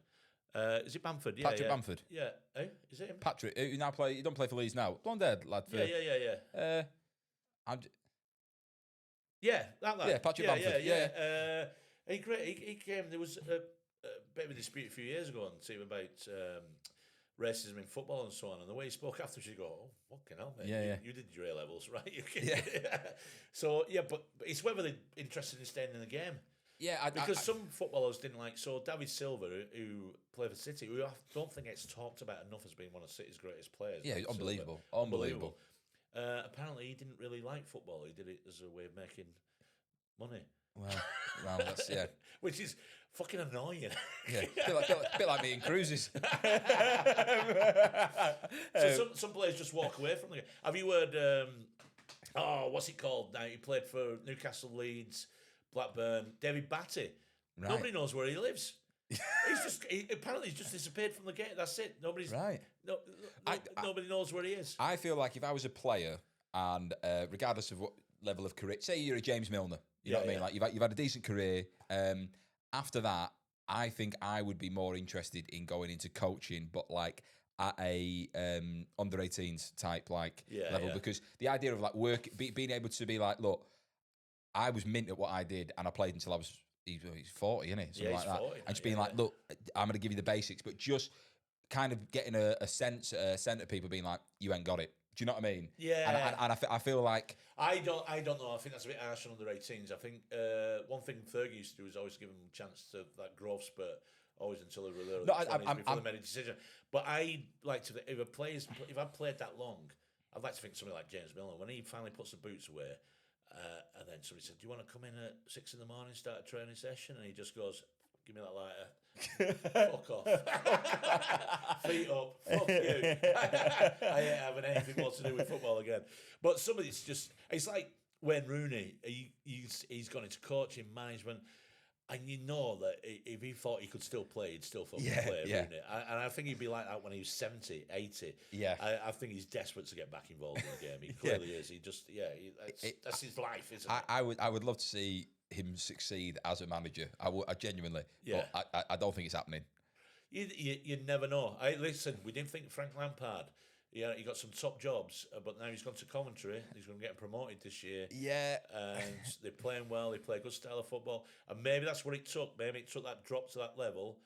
Is it Bamford? Yeah, Patrick Bamford. Yeah. Hey, is it him? Patrick, who now play? You don't play for Leeds now. Blonde haired lad. Yeah. That lad. Yeah, Patrick Bamford. He came. There was a bit of a dispute a few years ago on the team about racism in football and so on. And the way he spoke after, you go, "Oh, fucking hell, mate! You did your A levels, right?" So but it's whether they're interested in staying in the game. Yeah, because some footballers didn't like. So David Silva, who played for City, who I don't think gets talked about enough as being one of City's greatest players. Yeah, unbelievable. Apparently, he didn't really like football. He did it as a way of making money. Well, that's which is fucking annoying. Yeah, bit like me in cruises. So some players just walk away from the game. Have you heard? What's it called now? He played for Newcastle, Leeds, Blackburn. David Batty. Right. Nobody knows where he lives. Apparently he's just disappeared from the game. That's it. Nobody's right. Nobody knows where he is. I feel like if I was a player, and regardless of what level of career, say you're a James Milner, you know what I mean? Like you've had a decent career. After that, I think I would be more interested in going into coaching, but like at a under 18s type level, because the idea of like being able to be like, look, I was mint at what I did, and I played until I was. He's 40, isn't he? Something like that. 40, and just being like, look, I'm going to give you the basics, but just kind of getting a sense of people being like, you ain't got it. Do you know what I mean? Yeah. And I feel like I don't know. I think that's a bit harsh on under 18s. I think one thing Fergie used to do is always give them a chance to that growth spurt, always until they were there before they made a decision. But I like to think if I've played that long, I'd like to think somebody like James Milner, when he finally puts the boots away. And then somebody said, "Do you want to come in at 6 a.m, start a training session?" And he just goes, "Give me that lighter." Fuck off. Feet up. Fuck you. I ain't having anything more to do with football again. But somebody's it's like Wayne Rooney. He's gone into coaching, management. And you know that if he thought he could still play, he'd still fucking play, wouldn't it? And I think he'd be like that when he was 70, 80. Yeah. I think he's desperate to get back involved in the game. He clearly is. He just, that's his life, isn't it? I would love to see him succeed as a manager. I genuinely. Yeah. But I don't think it's happening. You never know. Listen, we didn't think Frank Lampard. Yeah, he got some top jobs, but now he's gone to Coventry. He's going to get promoted this year. Yeah. And they're playing well. They play a good style of football. And maybe that's what it took. Maybe it took that drop to that level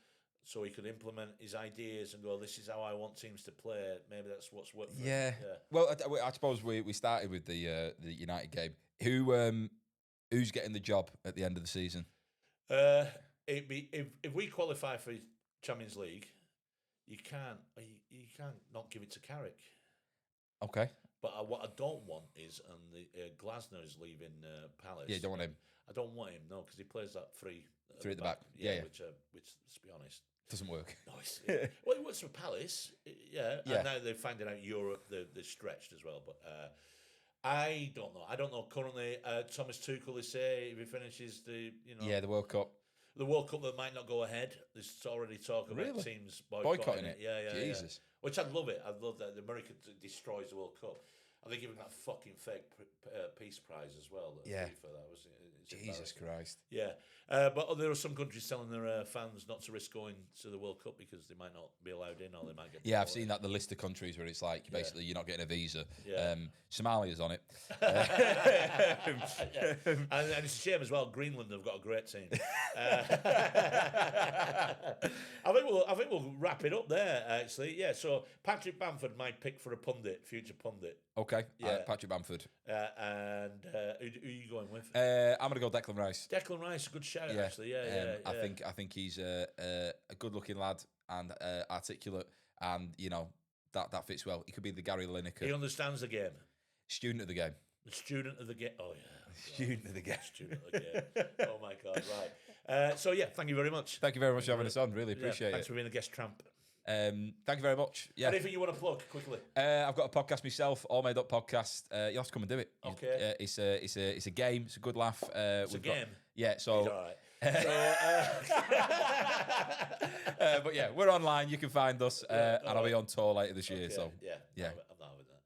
so he could implement his ideas and go, this is how I want teams to play. Maybe that's what's worked for him. Yeah. Well, I suppose we started with the United game. Who's getting the job at the end of the season? If we qualify for Champions League, you can't not give it to Carrick. Okay. But what I don't want is, Glasner's leaving Palace. Yeah, you don't want him. I don't want him, no, because he plays that three at the back. Yeah. Which, let's be honest, doesn't work. No, well, it works for Palace. Yeah. And now they're finding out Europe, they're stretched as well. But I don't know. Currently, Thomas Tuchel, they say, if he finishes the the World Cup. the World Cup that might not go ahead. There's already talk about teams boycotting it. Yeah. Jesus. Which I'd love it. I'd love that. America destroys the World Cup. And they give him that fucking fake peace prize as well. Yeah. For that. Jesus Christ. Yeah. But there are some countries telling their fans not to risk going to the World Cup because they might not be allowed in or they might get... Yeah, I've seen that, the list of countries where it's like, basically, you're not getting a visa. Yeah. Somalia's on it. And it's a shame as well, Greenland have got a great team. I think we'll wrap it up there, actually. Yeah, so Patrick Bamford, my pick for a pundit, future pundit. Okay, Yeah. Patrick Bamford. And who are you going with? I'm going to go Declan Rice. Declan Rice, a good shout, actually. Yeah. I think he's a good-looking lad and articulate, and that fits well. He could be the Gary Lineker. He understands the game. Student of the game. The student of the game. Oh yeah. Student of the game. Student of the game. Oh my God! Right. So yeah, thank you very much. Thank you very much for having us on. Really appreciate it. Thanks for being a guest tramp. Thank you very much. Yeah. Anything you want to plug quickly? I've got a podcast myself, All Made Up Podcast. You'll have to come and do it. Okay. It's a game. It's a good laugh. It's a game. Yeah. So. He's all right. But yeah, we're online. You can find us, and I'll be on tour later this year. So yeah. I'm not with that.